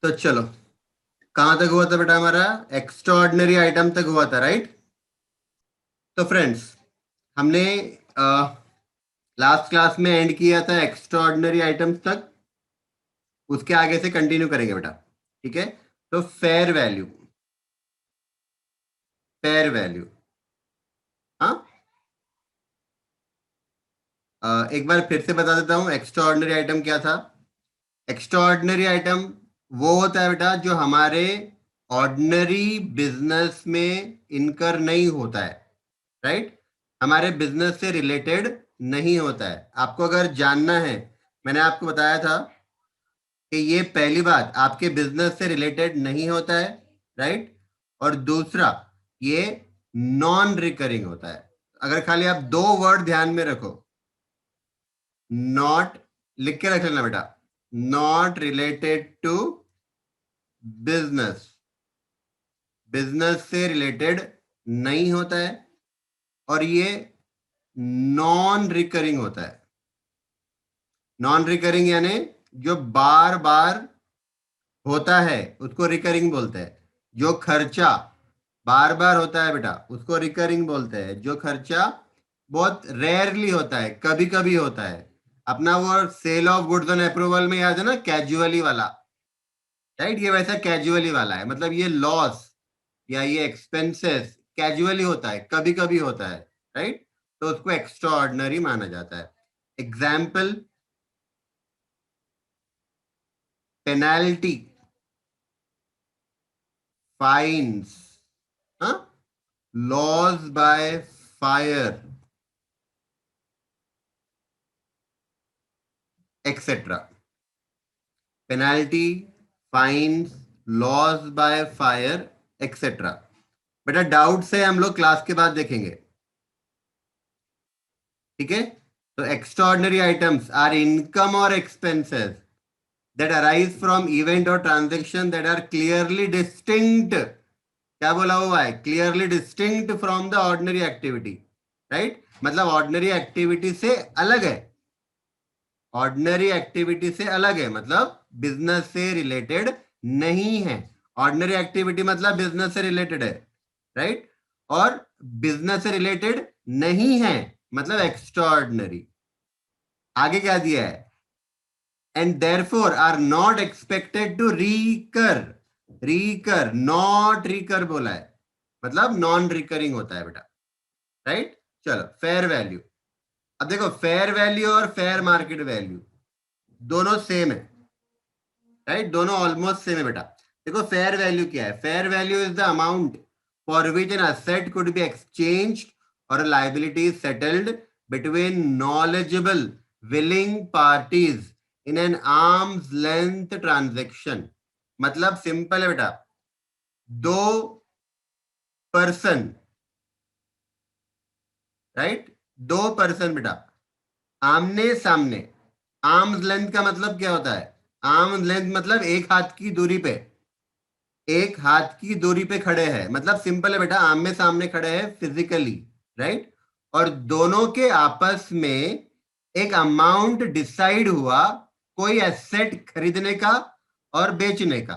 तो चलो, कहां तक हुआ था बेटा हमारा? एक्स्ट्राऑर्डिनरी आइटम तक हुआ था, राइट? तो फ्रेंड्स, हमने लास्ट क्लास में एंड किया था एक्स्ट्राऑर्डिनरी आइटम्स तक। उसके आगे से कंटिन्यू करेंगे बेटा, ठीक है? तो फेयर वैल्यू, फेयर वैल्यू, हाँ। एक बार फिर से बता देता हूं, एक्स्ट्राऑर्डिनरी आइटम क्या था। एक्स्ट्राऑर्डिनरी आइटम वो होता है बेटा जो हमारे ऑर्डिनरी बिजनेस में इनकर नहीं होता है, राइट? हमारे बिजनेस से रिलेटेड नहीं होता है। आपको अगर जानना है, मैंने आपको बताया था कि ये पहली बात आपके बिजनेस से रिलेटेड नहीं होता है, राइट? और दूसरा, ये नॉन रिकरिंग होता है। अगर खाली आप दो वर्ड ध्यान में रखो, नॉट, लिख के रख लेना बेटा, not related to business, business से रिलेटेड नहीं होता है, और ये नॉन रिकरिंग होता है। नॉन रिकरिंग यानी जो बार बार होता है उसको रिकरिंग बोलते हैं। जो खर्चा बार बार होता है बेटा उसको रिकरिंग बोलते हैं। जो खर्चा बहुत रेयरली होता है, कभी कभी होता है, अपना वो sale of goods on approval में याद है ना, कैजुअली वाला, राइट? ये वैसा कैजुअली वाला है, मतलब ये लॉस या ये एक्सपेंसेस कैजुअली होता है, कभी कभी होता है, राइट? तो उसको एक्स्ट्रा ऑर्डिनरी माना जाता है। एग्जाम्पल, पेनाल्टी, फाइन्स, हाँ, loss by fire, etcetera. Penalty, fines, loss by fire, etcetera. बेटा डाउट से हम लोग क्लास के बाद देखेंगे, ठीक है? तो extraordinary items are income और expenses that arise from event or transaction that are clearly distinct, क्या बोला हुआ है? clearly distinct from the ordinary activity, right? मतलब ऑर्डिनरी एक्टिविटी से अलग है, ऑर्डिनरी एक्टिविटी से अलग है, मतलब बिजनेस से रिलेटेड नहीं है। ऑर्डिनरी एक्टिविटी मतलब बिजनेस से रिलेटेड है, राइट? और बिजनेस से रिलेटेड नहीं है मतलब एक्स्ट्रा ऑर्डिनरी। आगे क्या दिया है? and therefore are not expected to recur, recur, not recur बोला है, मतलब नॉन रिकरिंग होता है बेटा, राइट? चलो, फेयर वैल्यू। अब देखो, फेयर वैल्यू और फेयर मार्केट वैल्यू दोनों सेम है, राइट? दोनों ऑलमोस्ट सेम है बेटा। देखो, फेयर वैल्यू क्या है? Fair value is the amount for which an asset could be exchanged और liability settled between knowledgeable willing parties in an arms length transaction. मतलब सिंपल है बेटा, दो पर्सन, राइट? दो पर्सन बेटा आमने सामने, आर्म्स लेंथ का मतलब क्या होता है? आर्म्स लेंथ मतलब एक हाथ की दूरी पे, एक हाथ की दूरी पे खड़े हैं, मतलब सिंपल है बेटा, आमने सामने खड़े हैं फिजिकली, राइट? और दोनों के आपस में एक अमाउंट डिसाइड हुआ कोई एसेट खरीदने का और बेचने का।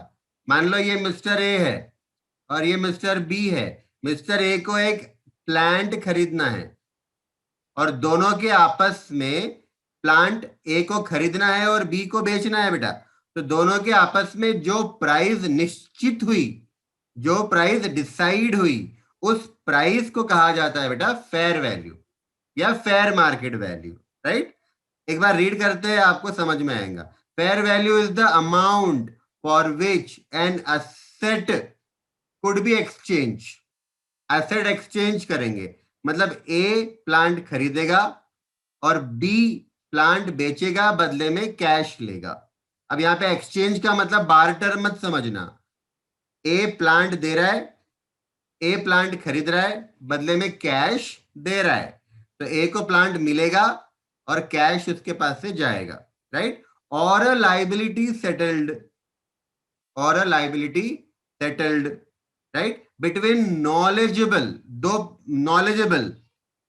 मान लो ये मिस्टर ए है और ये मिस्टर बी है। मिस्टर ए को एक प्लांट खरीदना है और दोनों के आपस में प्लांट ए को खरीदना है और बी को बेचना है बेटा। तो दोनों के आपस में जो प्राइस निश्चित हुई, जो प्राइस डिसाइड हुई, उस प्राइस को कहा जाता है बेटा फेयर वैल्यू या फेयर मार्केट वैल्यू, राइट? एक बार रीड करते हैं, आपको समझ में आएगा। Fair value is the amount for which an asset could be exchange. Asset exchange करेंगे मतलब ए प्लांट खरीदेगा और बी प्लांट बेचेगा, बदले में कैश लेगा। अब यहां पे एक्सचेंज का मतलब बार्टर मत समझना। ए प्लांट दे रहा है, ए प्लांट खरीद रहा है, बदले में कैश दे रहा है। तो ए को प्लांट मिलेगा और कैश उसके पास से जाएगा, राइट? और लाइबिलिटी सेटल्ड, और liability settled, right, between knowledgeable, दो, नॉलेजेबल,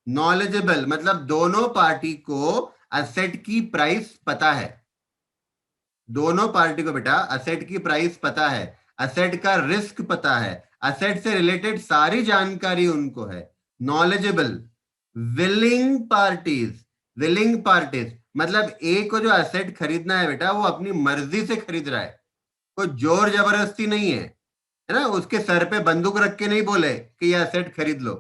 नॉलेजेबल मतलब दोनों पार्टी को असेट की प्राइस पता है, दोनों पार्टी को बेटा असेट की प्राइस पता है, असेट का रिस्क पता है, असेट से रिलेटेड सारी जानकारी उनको है, knowledgeable. Willing parties, willing parties मतलब ए को जो असेट खरीदना है बेटा वो अपनी मर्जी से खरीद रहा है, कोई जोर जबरदस्ती नहीं है ना, उसके सर पे बंदूक रख के नहीं बोले कि ये असेट खरीद लो,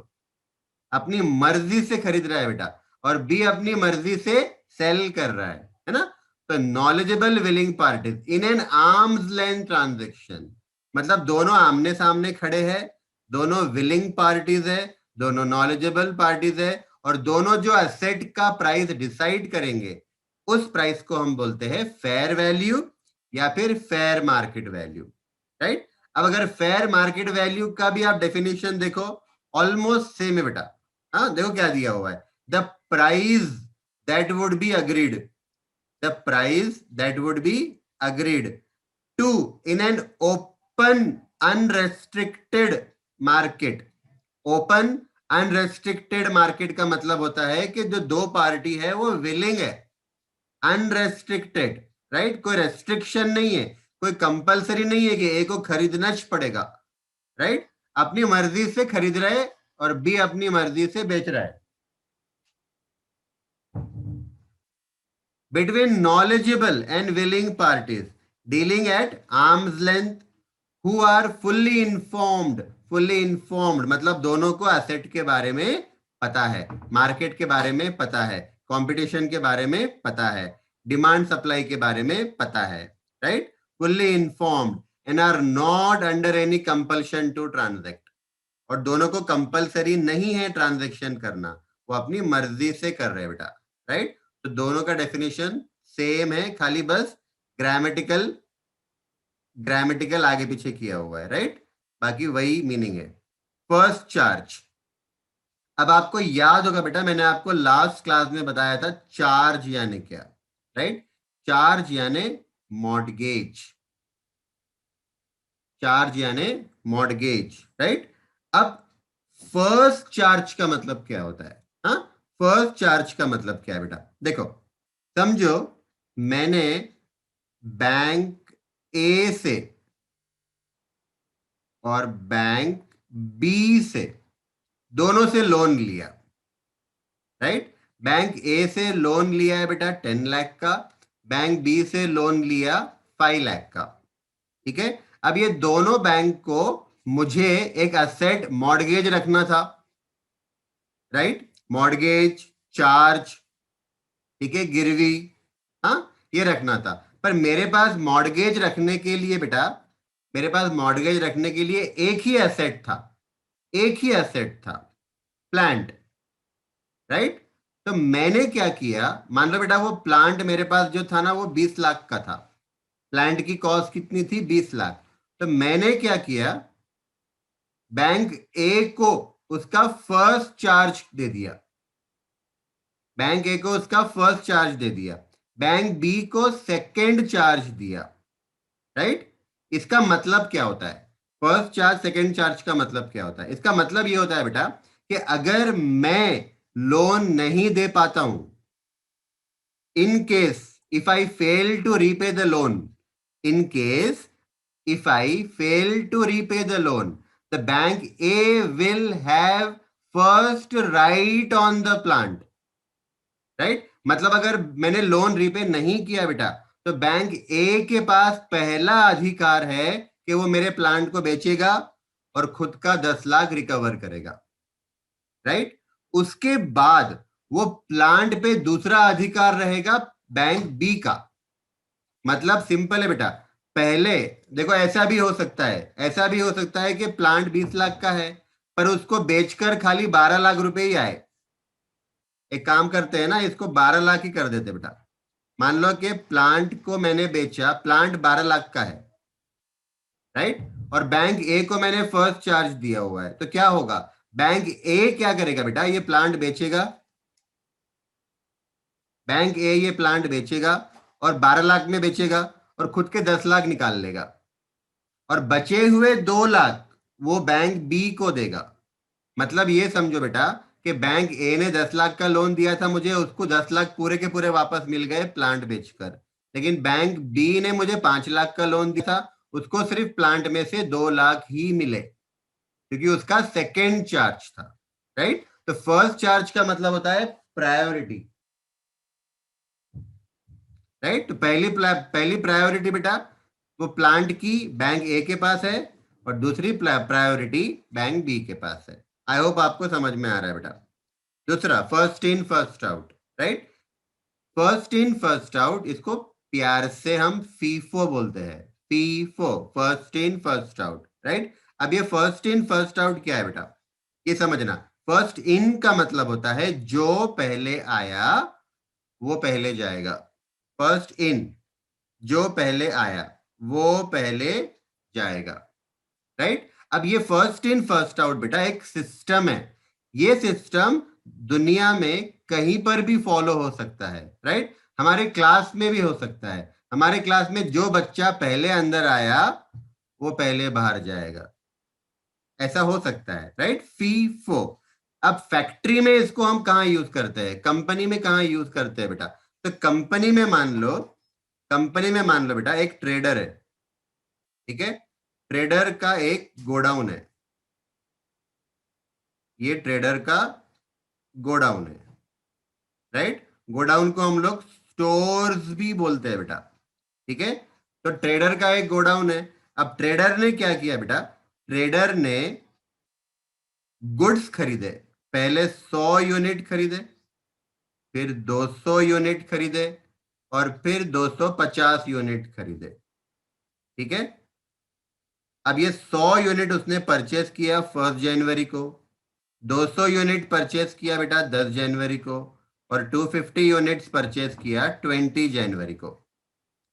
अपनी मर्जी से खरीद रहा है बेटा, और बी अपनी मर्जी से सेल कर रहा है ना। तो knowledgeable willing parties in an arms length transaction मतलब दोनों आमने सामने खड़े हैं, दोनों विलिंग पार्टीज है, दोनों नॉलेजेबल पार्टीज है, और दोनों जो असेट का प्राइस डिसाइड करेंगे उस प्राइस को हम बोलते हैं फेयर वैल्यू या फिर फेयर मार्केट वैल्यू, राइट। अब अगर फेयर मार्केट वैल्यू का भी आप डेफिनेशन देखो, ऑलमोस्ट सेम है बेटा। हाँ देखो क्या दिया हुआ है, the price that would be agreed, the price that would be agreed to in an open unrestricted market. Open unrestricted market का मतलब होता है कि जो दो पार्टी है वो विलिंग है, अनरेस्ट्रिक्टेड, राइट, कोई रेस्ट्रिक्शन नहीं है, कोई कंपलसरी नहीं है कि ए को खरीदना पड़ेगा, राइट, अपनी मर्जी से खरीद रहे और बी अपनी मर्जी से बेच रहा है। Between knowledgeable and willing parties dealing at arm's length who are fully informed, fully informed मतलब दोनों को एसेट के बारे में पता है, मार्केट के बारे में पता है, कंपटीशन के बारे में पता है, डिमांड सप्लाई के बारे में पता है, right, fully informed and are not under any compulsion to transact, और दोनों को कंपलसरी नहीं है ट्रांजैक्शन करना, वो अपनी मर्जी से कर रहे हैं बेटा, राइट। तो दोनों का डेफिनेशन सेम है, खाली बस ग्रामेटिकल ग्रामेटिकल आगे पीछे किया हुआ है, राइट, बाकी वही मीनिंग है। फर्स्ट चार्ज, अब आपको याद होगा बेटा मैंने आपको लास्ट क्लास में बताया था चार्ज यानी क्या, राइट, चार्ज यानी मॉर्टगेज, चार्ज यानी मॉर्टगेज, राइट। अब फर्स्ट चार्ज का मतलब क्या होता है, हाँ, फर्स्ट चार्ज का मतलब क्या है बेटा, देखो समझो मैंने बैंक ए से और बैंक बी से दोनों से लोन लिया, राइट, बैंक ए से लोन लिया है बेटा 10 लाख का, बैंक बी से लोन लिया 5 लाख का, ठीक है। अब ये दोनों बैंक को मुझे एक असेट मॉर्गेज रखना था, राइट, मॉर्गेज चार्ज, ठीक है, गिरवी, हाँ ये रखना था, पर मेरे पास मॉर्गेज रखने के लिए बेटा, मेरे पास मॉर्गेज रखने के लिए एक ही एसेट था, एक ही एसेट था, प्लांट, राइट। तो मैंने क्या किया, मान लो बेटा वो प्लांट मेरे पास जो था ना वो 20 लाख का था, प्लांट की कॉस्ट कितनी थी 20 लाख, तो मैंने क्या किया, बैंक ए को उसका फर्स्ट चार्ज दे दिया, बैंक ए को उसका फर्स्ट चार्ज दे दिया, बैंक बी को सेकेंड चार्ज दिया, राइट। इसका मतलब क्या होता है, फर्स्ट चार्ज सेकेंड चार्ज का मतलब क्या होता है, इसका मतलब ये होता है बेटा कि अगर मैं लोन नहीं दे पाता हूं, in case if I fail to repay the loan, in case if I fail to repay the loan, the bank A will have first right on the plant, right, मतलब अगर मैंने लोन रीपे नहीं किया बेटा तो bank ए के पास पहला अधिकार है कि वो मेरे प्लांट को बेचेगा और खुद का 10 लाख रिकवर करेगा, राइट। उसके बाद वो प्लांट पे दूसरा अधिकार रहेगा बैंक बी का, मतलब सिंपल है बेटा, पहले देखो ऐसा भी हो सकता है, ऐसा भी हो सकता है कि प्लांट 20 लाख का है पर उसको बेचकर खाली 12 लाख रुपए ही आए, एक काम करते हैं ना इसको 12 लाख ही कर देते बेटा, मान लो कि प्लांट को मैंने बेचा, प्लांट 12 लाख का है, राइट, और बैंक ए को मैंने फर्स्ट चार्ज दिया हुआ है, तो क्या होगा, बैंक ए क्या करेगा बेटा, ये प्लांट बेचेगा, बैंक ए ये प्लांट बेचेगा और 12 लाख में बेचेगा और खुद के 10 लाख निकाल लेगा, और बचे हुए 2 लाख वो बैंक बी को देगा, मतलब ये समझो बेटा कि बैंक ए ने 10 लाख का लोन दिया था मुझे, उसको 10 लाख पूरे के पूरे वापस मिल गए प्लांट बेचकर, लेकिन बैंक बी ने मुझे 5 लाख का लोन दिया था, उसको सिर्फ प्लांट में से 2 लाख ही मिले क्योंकि उसका सेकेंड चार्ज था, राइट। तो फर्स्ट चार्ज का मतलब होता है प्रायोरिटी, राइट। तो पहली प्रायोरिटी बेटा वो प्लांट की बैंक ए के पास है और दूसरी प्रायोरिटी बैंक बी के पास है। आई होप आपको समझ में आ रहा है बेटा। दूसरा first in first out, right. First in first out, इसको प्यार से हम फीफो बोलते हैं, FIFO, first in first out, right. अब ये फर्स्ट इन फर्स्ट आउट क्या है बेटा, ये समझना। फर्स्ट इन का मतलब होता है जो पहले आया वो पहले जाएगा। फर्स्ट इन, जो पहले आया वो पहले जाएगा, राइट। अब ये फर्स्ट इन फर्स्ट आउट बेटा एक सिस्टम है। ये सिस्टम दुनिया में कहीं पर भी फॉलो हो सकता है, राइट। हमारे क्लास में भी हो सकता है। हमारे क्लास में जो बच्चा पहले अंदर आया वो पहले बाहर जाएगा, ऐसा हो सकता है, राइट। फीफो। अब फैक्ट्री में इसको हम कहाँ यूज करते हैं, कंपनी में कहाँ यूज करते हैं बेटा। तो कंपनी में मान लो बेटा एक ट्रेडर है, ठीक है। ट्रेडर का एक गोडाउन है, ये ट्रेडर का गोडाउन है, राइट। गोडाउन को हम लोग स्टोर्स भी बोलते हैं बेटा, ठीक है। तो ट्रेडर का एक गोडाउन है। अब ट्रेडर ने क्या किया बेटा, ट्रेडर ने गुड्स खरीदे। पहले 100 यूनिट खरीदे, फिर 200 यूनिट खरीदे और फिर 250 यूनिट खरीदे, ठीक है। अब ये 100 यूनिट उसने परचेस किया 1 जनवरी को, 200 यूनिट परचेस किया बेटा 10 जनवरी को और 250 यूनिट्स परचेस किया 20 जनवरी को,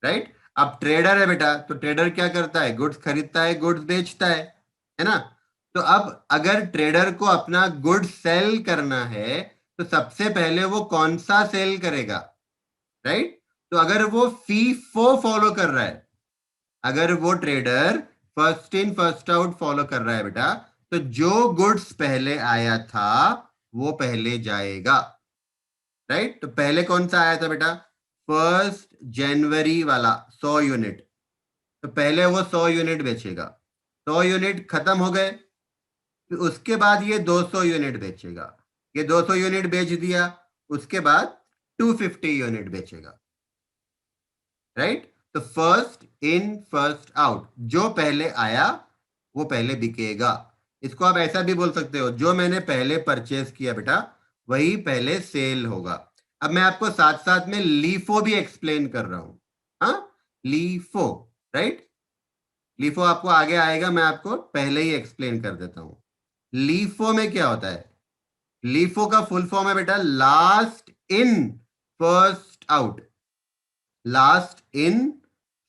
राइट। अब ट्रेडर है बेटा, तो ट्रेडर क्या करता है, गुड्स खरीदता है, गुड्स बेचता है ना। तो अब अगर ट्रेडर को अपना गुड्स सेल करना है तो सबसे पहले वो कौन सा सेल करेगा, राइट। तो अगर वो फीफो फॉलो कर रहा है, अगर वो trader first in first out follow कर रहा है बेटा, तो जो गुड्स पहले आया था वो पहले जाएगा, राइट। तो पहले कौन सा आया था बेटा, 1 जनवरी वाला 100 यूनिट, तो पहले वो 100 यूनिट बेचेगा। 100 यूनिट खत्म हो गए, फिर उसके बाद ये 200 यूनिट बेचेगा। ये 200 यूनिट बेच दिया, उसके बाद 250 यूनिट बेचेगा, राइट। तो फर्स्ट इन फर्स्ट आउट, जो पहले आया वो पहले बिकेगा। इसको आप ऐसा भी बोल सकते हो, जो मैंने पहले परचेस किया बेटा वही पहले सेल होगा। अब मैं आपको साथ साथ में लीफो भी एक्सप्लेन कर रहा हूं, हाँ, लीफो, राइट। लीफो आपको आगे आएगा, मैं आपको पहले ही एक्सप्लेन कर देता हूं। लीफो में क्या होता है, लीफो का फुल फॉर्म है बेटा last in first out, last in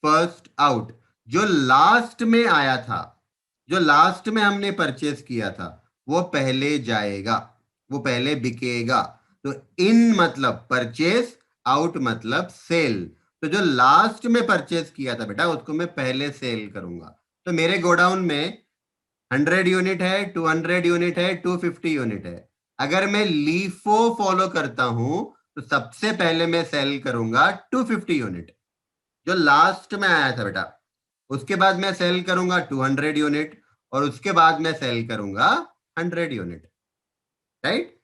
first out. जो लास्ट में आया था, जो लास्ट में हमने परचेस किया था वो पहले जाएगा, वो पहले बिकेगा। तो इन मतलब परचेस, आउट मतलब सेल। तो जो लास्ट में परचेस किया था बेटा उसको मैं पहले सेल करूंगा। तो मेरे गोडाउन में 100 यूनिट है, 200 यूनिट है, 250 यूनिट है। अगर मैं लीफो फॉलो करता हूं तो सबसे पहले मैं सेल करूंगा 250 यूनिट, जो लास्ट में आया था बेटा। उसके बाद मैं सेल करूंगा 200 यूनिट और उसके बाद मैं सेल करूंगा 100 यूनिट, राइट।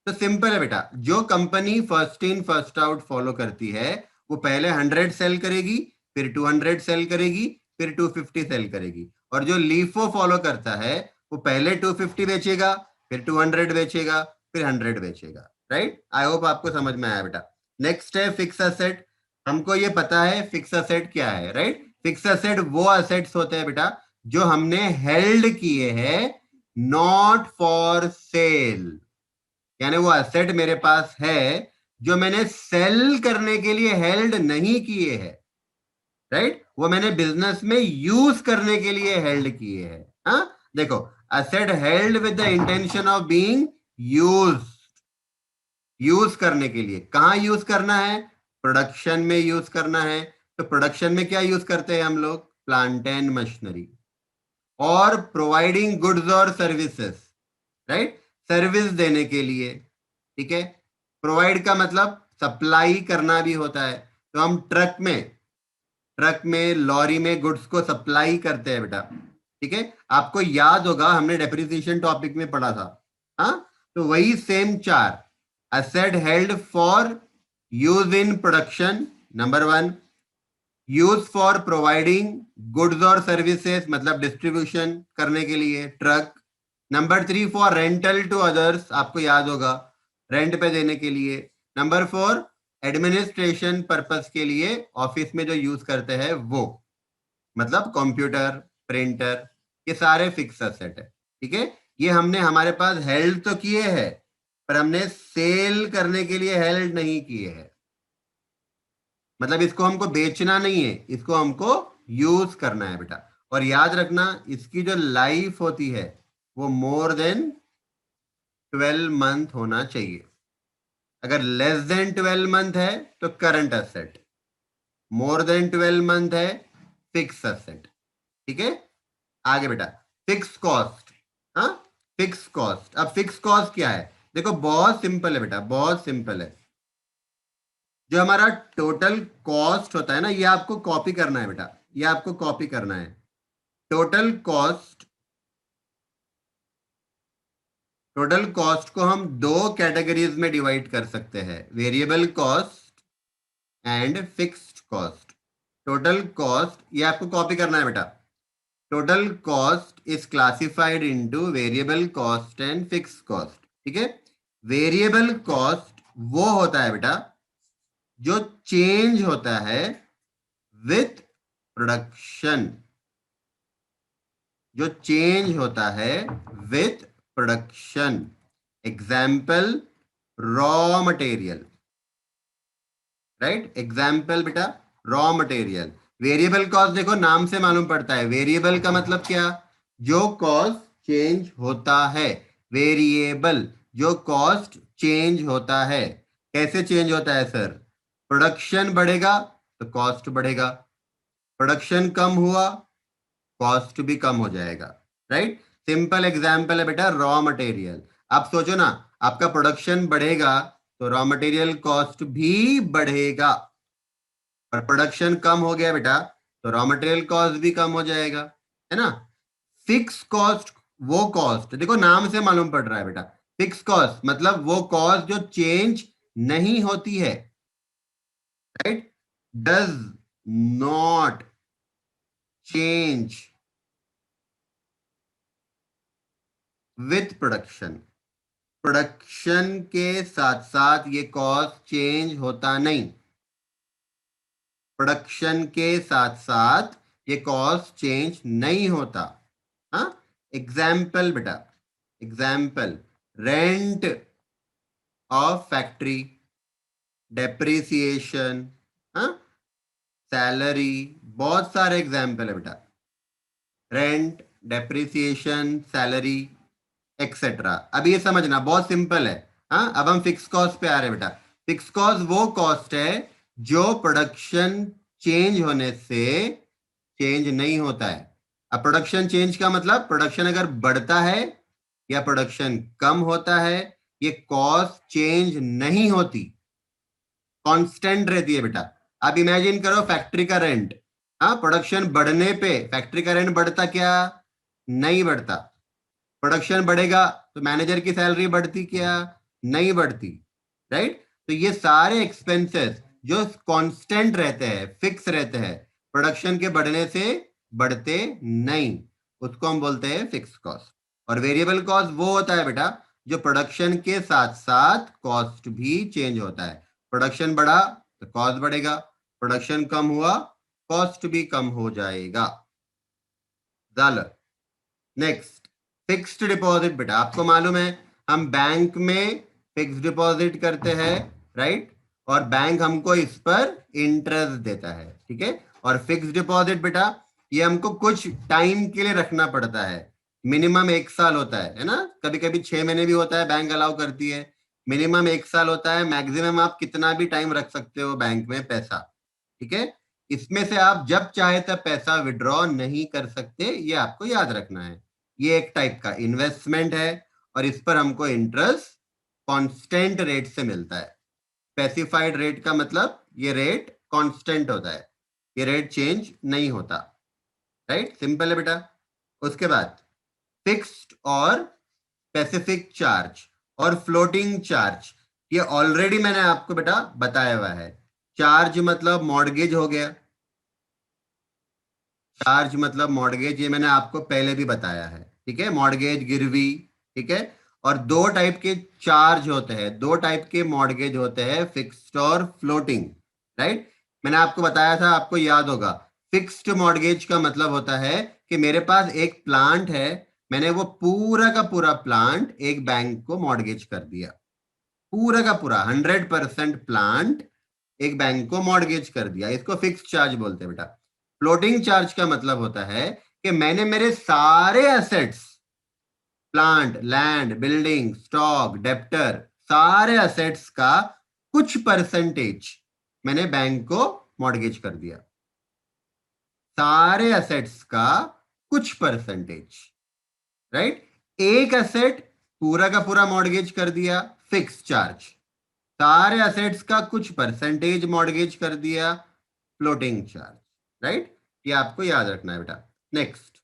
तो सिंपल है बेटा, जो company first in first out follow करती है वो पहले 100 सेल करेगी, फिर 200 सेल करेगी, फिर 250 सेल करेगी। और जो लीफो फॉलो करता है वो पहले 250 बेचेगा, फिर 200 बेचेगा, फिर 100 बेचेगा, राइट। आई होप आपको समझ में आया बेटा। नेक्स्ट है फिक्स असेट। हमको ये पता है फिक्स असेट क्या है, राइट। फिक्स असेट वो असेट्स होते हैं बेटा जो हमने हेल्ड किए हैं, नॉट फॉर सेल। यानी वो एसेट मेरे पास है जो मैंने सेल करने के लिए हेल्ड नहीं किए हैं, राइट। वो मैंने बिजनेस में यूज करने के लिए हेल्ड किए हैं। हाँ, देखो, asset held with the intention of being use, use करने के लिए। कहाँ यूज करना है, प्रोडक्शन में यूज करना है। तो प्रोडक्शन में क्या यूज करते हैं हम लोग, प्लांट एंड मशीनरी। और प्रोवाइडिंग गुड्स और सर्विसेज, राइट, सर्विस देने के लिए, ठीक है। प्रोवाइड का मतलब सप्लाई करना भी होता है। तो हम ट्रक में ट्रक में, लॉरी में गुड्स को सप्लाई करते हैं बेटा, ठीक है। आपको याद होगा हमने डेप्रिसिएशन टॉपिक में पढ़ा था, हाँ। तो वही सेम चार, asset held for use in production, number one, use for providing goods और सर्विसेज मतलब डिस्ट्रीब्यूशन करने के लिए truck, number three for rental to others, आपको याद होगा रेंट पे देने के लिए, नंबर फोर एडमिनिस्ट्रेशन पर्पस के लिए ऑफिस में जो यूज करते हैं वो, मतलब कंप्यूटर, प्रिंटर, ये सारे फिक्स एसेट है, ठीक है। ये हमने हमारे पास हेल्ड तो किए हैं पर हमने सेल करने के लिए हेल्ड नहीं किए हैं, मतलब इसको हमको बेचना नहीं है, इसको हमको यूज करना है बेटा। और याद रखना इसकी जो लाइफ होती है वो मोर देन 12 मंथ होना चाहिए। अगर लेस देन 12 मंथ है तो current asset, more than 12 month है फिक्स एसेट, ठीक है। आगे बेटा फिक्स कॉस्ट, हाँ, फिक्स कॉस्ट। अब फिक्स कॉस्ट क्या है, देखो बहुत सिंपल है बेटा, बहुत सिंपल है। जो हमारा टोटल कॉस्ट होता है ना, ये आपको कॉपी करना है बेटा, ये आपको कॉपी करना है। टोटल कॉस्ट, टोटल कॉस्ट को हम दो कैटेगरीज में डिवाइड कर सकते हैं, variable cost and fixed cost. Total cost ये आपको कॉपी करना है बेटा, total cost is classified into variable cost and fixed cost, ठीक है। वेरिएबल कॉस्ट वो होता है बेटा जो चेंज होता है विथ प्रोडक्शन, जो चेंज होता है with production. Example raw material, right, example बेटा रॉ मटेरियल। वेरिएबल कॉस्ट देखो नाम से मालूम पड़ता है, वेरिएबल का मतलब क्या, जो कॉस्ट चेंज होता है, वेरिएबल जो कॉस्ट चेंज होता है। कैसे चेंज होता है सर, प्रोडक्शन बढ़ेगा तो कॉस्ट बढ़ेगा, प्रोडक्शन कम हुआ कॉस्ट भी कम हो जाएगा, राइट। सिंपल एग्जाम्पल है बेटा रॉ मटेरियल। आप सोचो ना, आपका प्रोडक्शन बढ़ेगा तो रॉ मटेरियल कॉस्ट भी बढ़ेगा, और प्रोडक्शन कम हो गया बेटा तो रॉ मटेरियल कॉस्ट भी कम हो जाएगा, है ना। फिक्स कॉस्ट वो कॉस्ट, देखो नाम से मालूम पड़ रहा है बेटा, फिक्स कॉस्ट मतलब वो कॉस्ट जो चेंज नहीं होती है, right, does not change with production. Production के साथ साथ ये कॉस्ट चेंज होता नहीं, प्रोडक्शन के साथ साथ ये कॉस्ट चेंज नहीं होता, हाँ। एग्जाम्पल बेटा, example rent of factory, depreciation, हाँ, सैलरी, बहुत सारे एग्जाम्पल है बेटा, रेंट, डेप्रिसिएशन, सैलरी एक्सेट्रा। अब ये समझना बहुत सिंपल है, हाँ। अब हम फिक्स कॉस्ट पे आ रहे हैं बेटा। फिक्स कॉस्ट वो कॉस्ट है जो प्रोडक्शन चेंज होने से चेंज नहीं होता है। अब प्रोडक्शन चेंज का मतलब प्रोडक्शन अगर बढ़ता है या प्रोडक्शन कम होता है, ये कॉस्ट चेंज नहीं होती, कांस्टेंट रहती है बेटा। अब इमेजिन करो फैक्ट्री का रेंट, हाँ, प्रोडक्शन बढ़ने पे फैक्ट्री का रेंट बढ़ता क्या, नहीं बढ़ता। प्रोडक्शन बढ़ेगा तो मैनेजर की सैलरी बढ़ती क्या, नहीं बढ़ती, राइट। तो ये सारे एक्सपेंसेस जो कांस्टेंट रहते हैं, फिक्स रहते हैं, प्रोडक्शन के बढ़ने से बढ़ते नहीं, उसको हम बोलते हैं फिक्स कॉस्ट। और वेरिएबल कॉस्ट वो होता है बेटा जो प्रोडक्शन के साथ साथ कॉस्ट भी चेंज होता है। प्रोडक्शन बढ़ा तो कॉस्ट बढ़ेगा, प्रोडक्शन कम हुआ कॉस्ट भी कम हो जाएगा। नेक्स्ट फिक्स्ड डिपॉजिट बेटा, आपको मालूम है हम बैंक में फिक्स्ड डिपॉजिट करते हैं, राइट, और बैंक हमको इस पर इंटरेस्ट देता है, ठीक है। और फिक्स्ड डिपॉजिट बेटा ये हमको कुछ टाइम के लिए रखना पड़ता है, मिनिमम 1 साल होता है ना, कभी कभी 6 महीने भी होता है, बैंक अलाउ करती है। मिनिमम 1 साल होता है, मैक्सिमम आप कितना भी टाइम रख सकते हो बैंक में पैसा, ठीक है। इसमें से आप जब चाहे तब पैसा विड्रॉ नहीं कर सकते, ये आपको याद रखना है। ये एक टाइप का इन्वेस्टमेंट है और इस पर हमको इंटरेस्ट कांस्टेंट रेट से मिलता है। स्पेसिफाइड रेट का मतलब ये रेट कांस्टेंट होता है, ये रेट चेंज नहीं होता, राइट, सिंपल है बेटा। उसके बाद फिक्स्ड और स्पेसिफिक चार्ज और फ्लोटिंग चार्ज, ये ऑलरेडी मैंने आपको बेटा बताया हुआ है। चार्ज मतलब मॉर्गेज हो गया, चार्ज मतलब मॉर्गेज, ये मैंने आपको पहले भी बताया है, ठीक है, मॉर्गेज गिरवी, ठीक है। और दो टाइप के चार्ज होते हैं, दो टाइप के मॉर्गेज होते हैं, फिक्स्ड और फ्लोटिंग, राइट। मैंने आपको बताया था, आपको याद होगा, फिक्स्ड मॉर्गेज का मतलब होता है कि मेरे पास एक प्लांट है, मैंने वो पूरा का पूरा प्लांट एक बैंक को मॉर्गेज कर दिया, पूरा का पूरा 100% प्लांट एक बैंक को मॉर्गेज कर दिया, इसको फिक्स्ड चार्ज बोलते हैं बेटा। फ्लोटिंग चार्ज का मतलब होता है कि मैंने मेरे सारे assets, plant, land, building, stock, debtor, सारे एसेट्स का कुछ परसेंटेज मैंने बैंक को मॉर्गेज कर दिया, सारे एसेट्स का कुछ परसेंटेज, राइट। एक एसेट पूरा का पूरा मॉर्गेज कर दिया, फिक्स चार्ज, सारे एसेट्स का कुछ परसेंटेज मॉर्गेज कर दिया, फ्लोटिंग चार्ज, राइट। ये आपको याद रखना है बेटा। Next,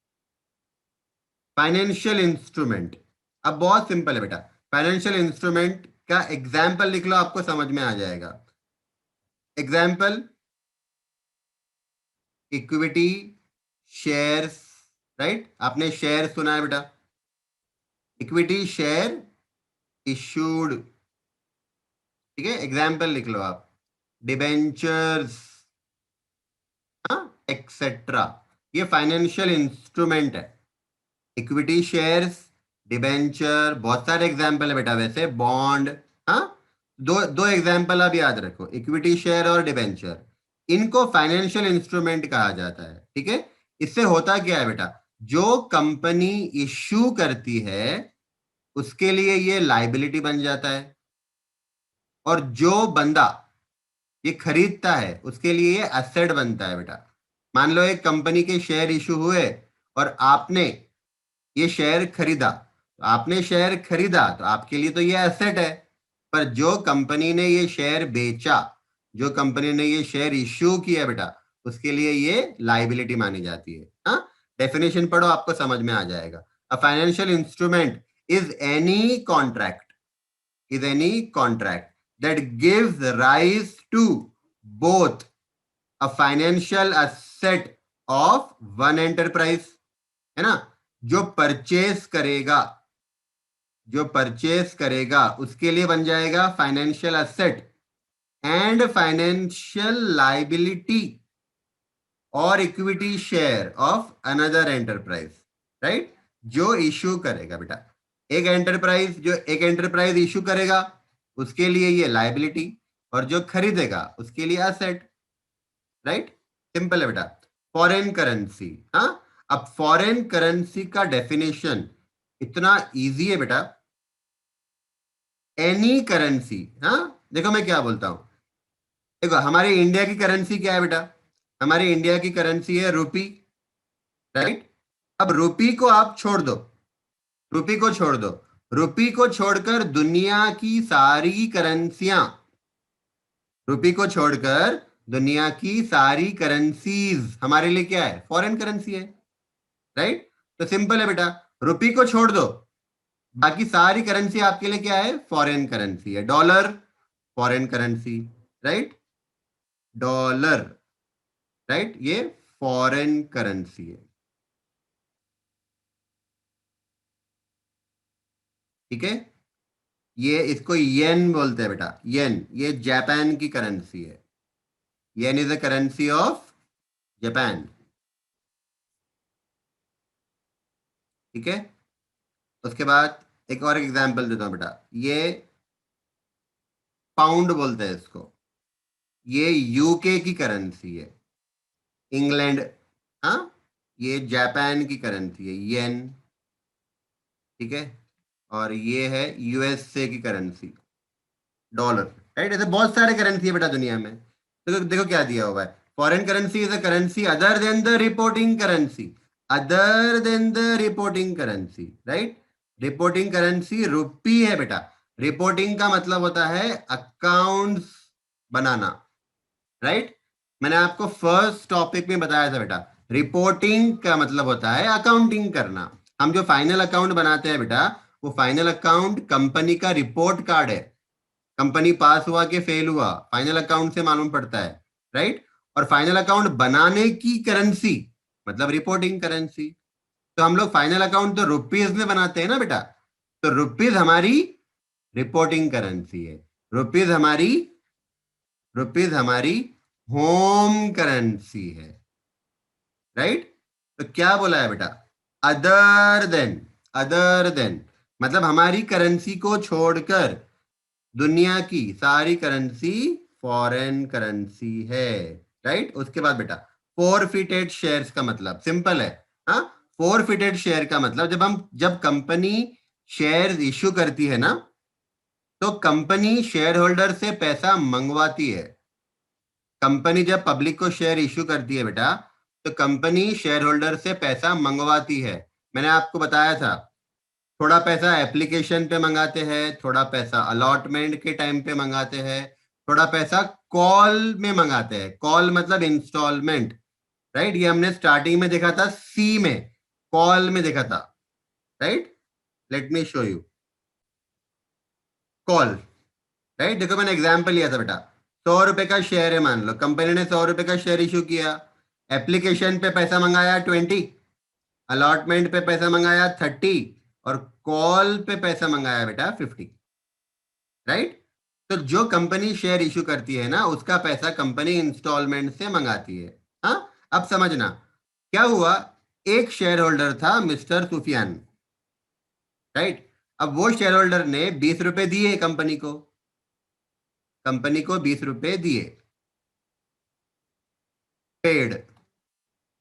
financial instrument. अब बहुत सिंपल है बेटा, फाइनेंशियल इंस्ट्रूमेंट का एग्जाम्पल लिख लो, आपको समझ में आ जाएगा। एग्जाम्पल, इक्विटी, शेयर्स, राइट, आपने शेयर सुना है बेटा, इक्विटी शेयर इशूड, ठीक है, एग्जाम्पल लिख लो आप, डिबेंचर्स, एक्सेट्रा, ये फाइनेंशियल इंस्ट्रूमेंट है। इक्विटी शेयर्स, डिबेंचर, बहुत सारे एग्जाम्पल है बेटा वैसे, बॉन्ड, हाँ, दो दो एग्जाम्पल आप याद रखो, इक्विटी शेयर और डिबेंचर, इनको फाइनेंशियल इंस्ट्रूमेंट कहा जाता है, ठीक है। इससे होता क्या है बेटा, जो कंपनी इश्यू करती है उसके लिए ये लाइबिलिटी बन जाता है, और जो बंदा ये खरीदता है उसके लिए ये एसेट बनता है बेटा। मान लो एक कंपनी के शेयर इशू हुए और आपने ये शेयर खरीदा, तो आपने शेयर खरीदा तो आपके लिए तो ये एसेट है, पर जो कंपनी ने ये शेयर बेचा, जो कंपनी ने ये शेयर इश्यू किया बेटा, उसके लिए ये लाइबिलिटी मानी जाती है। हाँ, डेफिनेशन पढ़ो, आपको समझ में आ जाएगा। A financial instrument is any contract, is any contract that gives rise to both a financial asset of one enterprise, है ना, जो परचेस करेगा, जो परचेस करेगा उसके लिए बन जाएगा financial asset and financial liability और equity share of another enterprise, right. जो इश्यू करेगा बेटा, एक एंटरप्राइज, जो एक एंटरप्राइज इश्यू करेगा उसके लिए ये लाइबिलिटी, और जो खरीदेगा उसके लिए एसेट, राइट, सिंपल है बेटा। फॉरेन करेंसी, हाँ, अब फॉरेन करेंसी का डेफिनेशन इतना इजी है बेटा, एनी करेंसी, हाँ, देखो मैं क्या बोलता हूं, देखो हमारे इंडिया की करेंसी क्या है बेटा, हमारे इंडिया की करेंसी है रुपी, राइट। अब रुपी को आप छोड़ दो, रुपी को छोड़ दो, रुपी को छोड़कर दुनिया की सारी करेंसियां, रुपी को छोड़कर दुनिया की सारी करेंसीज हमारे लिए क्या है, फॉरेन करेंसी है, राइट। तो सिंपल है बेटा, रुपी को छोड़ दो, बाकी सारी करेंसी आपके लिए क्या है, फॉरेन करेंसी है। Dollar foreign currency, right, dollar, right, ये फॉरेन करेंसी है, ठीक है। ये इसको येन बोलते हैं बेटा, येन, ये जापान की करेंसी है, yen is a currency of Japan, ठीक है। उसके बाद एक और एग्जांपल देता हूं बेटा, ये पाउंड बोलते हैं इसको, ये यूके की करेंसी है, इंग्लैंड, हाँ, ये जापान की करेंसी है येन, ठीक है। और ये है यूएसए की करेंसी, डॉलर, राइट। ऐसे बहुत सारे करेंसी है बेटा दुनिया में। तो देखो क्या दिया हुआ है, foreign currency is a currency other than the reporting currency, other than the reporting currency, right. Reporting currency rupee है बेटा, रिपोर्टिंग का मतलब होता है अकाउंट्स बनाना, राइट। मैंने आपको फर्स्ट टॉपिक में बताया था बेटा, रिपोर्टिंग का मतलब होता है अकाउंटिंग करना। हम जो फाइनल अकाउंट बनाते हैं बेटा, वो फाइनल अकाउंट कंपनी का रिपोर्ट कार्ड है। कंपनी पास हुआ कि फेल हुआ, फाइनल अकाउंट से मालूम पड़ता है, राइट। और फाइनल अकाउंट बनाने की करेंसी मतलब रिपोर्टिंग करेंसी। तो हम लोग फाइनल अकाउंट तो रुपीज में बनाते हैं ना बेटा, तो रुपीज हमारी रिपोर्टिंग करेंसी है। रुपीज हमारी रुपीज हमारी होम करेंसी है, राइट। तो क्या बोला है बेटा, अदर देन, अदर देन मतलब हमारी करेंसी को छोड़कर दुनिया की सारी करेंसी फॉरेन करेंसी है, राइट। उसके बाद बेटा फोरफिटेड शेयर्स का मतलब सिंपल है। हाँ, फोरफिटेड शेयर का मतलब जब कंपनी शेयर इश्यू करती है ना, तो कंपनी शेयर होल्डर से पैसा मंगवाती है। कंपनी जब पब्लिक को शेयर इश्यू करती है बेटा, तो कंपनी शेयर होल्डर से पैसा मंगवाती है। मैंने आपको बताया था, थोड़ा पैसा एप्लीकेशन पे मंगाते हैं, थोड़ा पैसा अलॉटमेंट के टाइम पे मंगाते हैं, थोड़ा पैसा कॉल में मंगाते हैं। कॉल मतलब इंस्टॉलमेंट, राइट। ये हमने स्टार्टिंग में देखा था, सी में कॉल में देखा था, right. Let me show you call, right. देखो मैंने एग्जांपल लिया था बेटा, 100 रुपए का शेयर है, मान लो कंपनी ने 100 रुपए का शेयर इशू किया। एप्लीकेशन पे पैसा मंगाया 20, अलॉटमेंट पे पैसा मंगाया 30, और कॉल पे पैसा मंगाया बेटा 50, राइट। तो जो कंपनी शेयर इशू करती है ना, उसका पैसा कंपनी इंस्टॉलमेंट से मंगाती है। हाँ, अब समझना क्या हुआ। एक शेयर होल्डर था मिस्टर सुफियान, राइट। अब वो शेयर होल्डर ने 20 रुपए दिए कंपनी को, कंपनी को 20 रुपए दिए, पेड।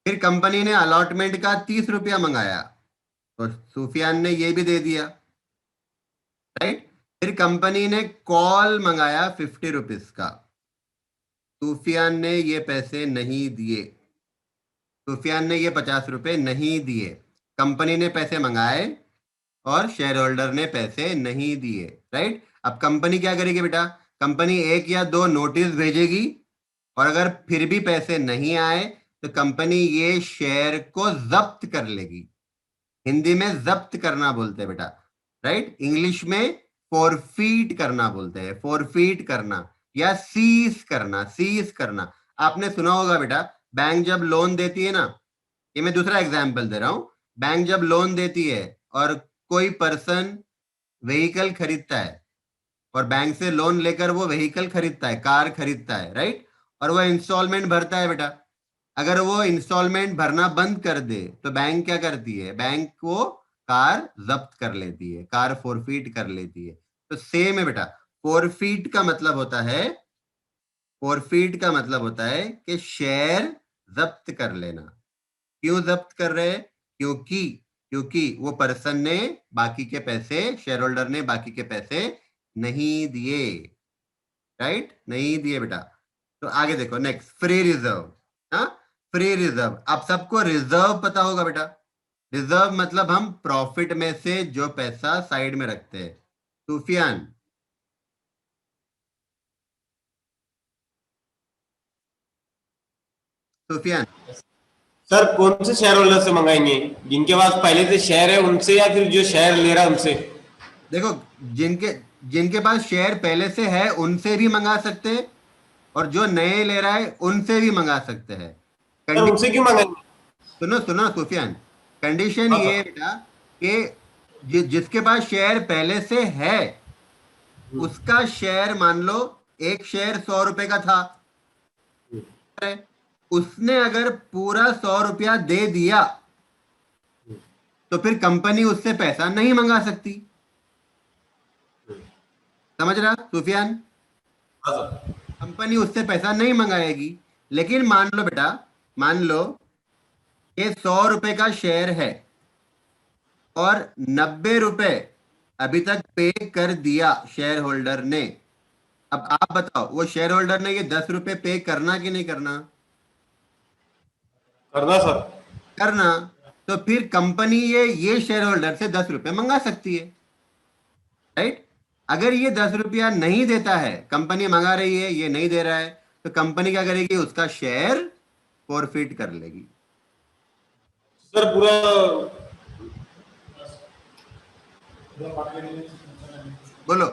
फिर कंपनी ने अलॉटमेंट का 30 रुपया मंगाया, तो सुफियान ने ये भी दे दिया, राइट। फिर कंपनी ने कॉल मंगाया 50 रुपीज का, सुफियान ने ये पैसे नहीं दिए, सुफियान ने ये 50 रुपए नहीं दिए। कंपनी ने पैसे मंगाए और शेयर होल्डर ने पैसे नहीं दिए, राइट। अब कंपनी क्या करेगी बेटा, कंपनी एक या दो नोटिस भेजेगी, और अगर फिर भी पैसे नहीं आए तो कंपनी ये शेयर को जब्त कर लेगी। हिंदी में जब्त करना बोलते हैं बेटा, राइट। इंग्लिश में फोरफीट करना बोलते हैं, फोरफीट करना या सीज करना, सीज करना। आपने सुना होगा बेटा, बैंक जब लोन देती है ना, ये मैं दूसरा एग्जाम्पल दे रहा हूं। बैंक जब लोन देती है और कोई पर्सन व्हीकल खरीदता है, और बैंक से लोन लेकर वो व्हीकल खरीदता है, कार खरीदता है, राइट। और वो इंस्टॉलमेंट भरता है बेटा। अगर वो इंस्टॉलमेंट भरना बंद कर दे तो बैंक क्या करती है, बैंक को कार जब्त कर लेती है, कार फोरफीट कर लेती है। तो सेम है बेटा, फोरफीट का मतलब होता है, फोरफीट का मतलब होता है कि शेयर जब्त कर लेना। क्यों जब्त कर रहे हैं, क्योंकि क्योंकि वो पर्सन ने बाकी के पैसे, शेयर होल्डर ने बाकी के पैसे नहीं दिए, राइट, नहीं दिए बेटा। तो आगे देखो नेक्स्ट, फ्री रिजर्व। हाँ, फ्री रिजर्व, आप सबको रिजर्व पता होगा बेटा। रिजर्व मतलब हम प्रॉफिट में से जो पैसा साइड में रखते हैं। सुफियान, सुफियान, सर कौन से शेयर होल्डर से मंगाएंगे, जिनके पास पहले से शेयर है उनसे या फिर जो शेयर ले रहा है उनसे? देखो, जिनके जिनके पास शेयर पहले से है उनसे भी मंगा सकते हैं, और जो नए ले रहा है उनसे भी मंगा सकते हैं। सर कंडीशन, उनसे क्यों मंगाएंगे? सुनो सुनो सुफियान, कंडीशन हाँ ये है सर। बेटा कि जिसके पास शेयर पहले से है, उसका शेयर मान लो, एक शेयर 100 रुपए का था, उसने अगर पूरा 100 रुपया दे दिया, तो फिर कंपनी उससे पैसा नहीं मंगा सकती। समझ रहा सुफियान, हाँ सर। कंपनी उससे पैसा नहीं मंगाएगी। लेकिन मान लो बेटा, मान लो कि 100 रुपए का शेयर है, और 90 रुपए अभी तक पे कर दिया शेयर होल्डर ने। अब आप बताओ, वो शेयर होल्डर ने ये 10 रुपए पे करना कि नहीं करना, करना सर। करना। तो फिर कंपनी ये शेयर होल्डर से 10 रुपए मंगा सकती है, राइट। अगर ये 10 रुपया नहीं देता है, कंपनी मंगा रही है, ये नहीं दे रहा है, तो कंपनी क्या करेगी, उसका शेयर फॉरफिट कर लेगी। सर पूरा बोलो।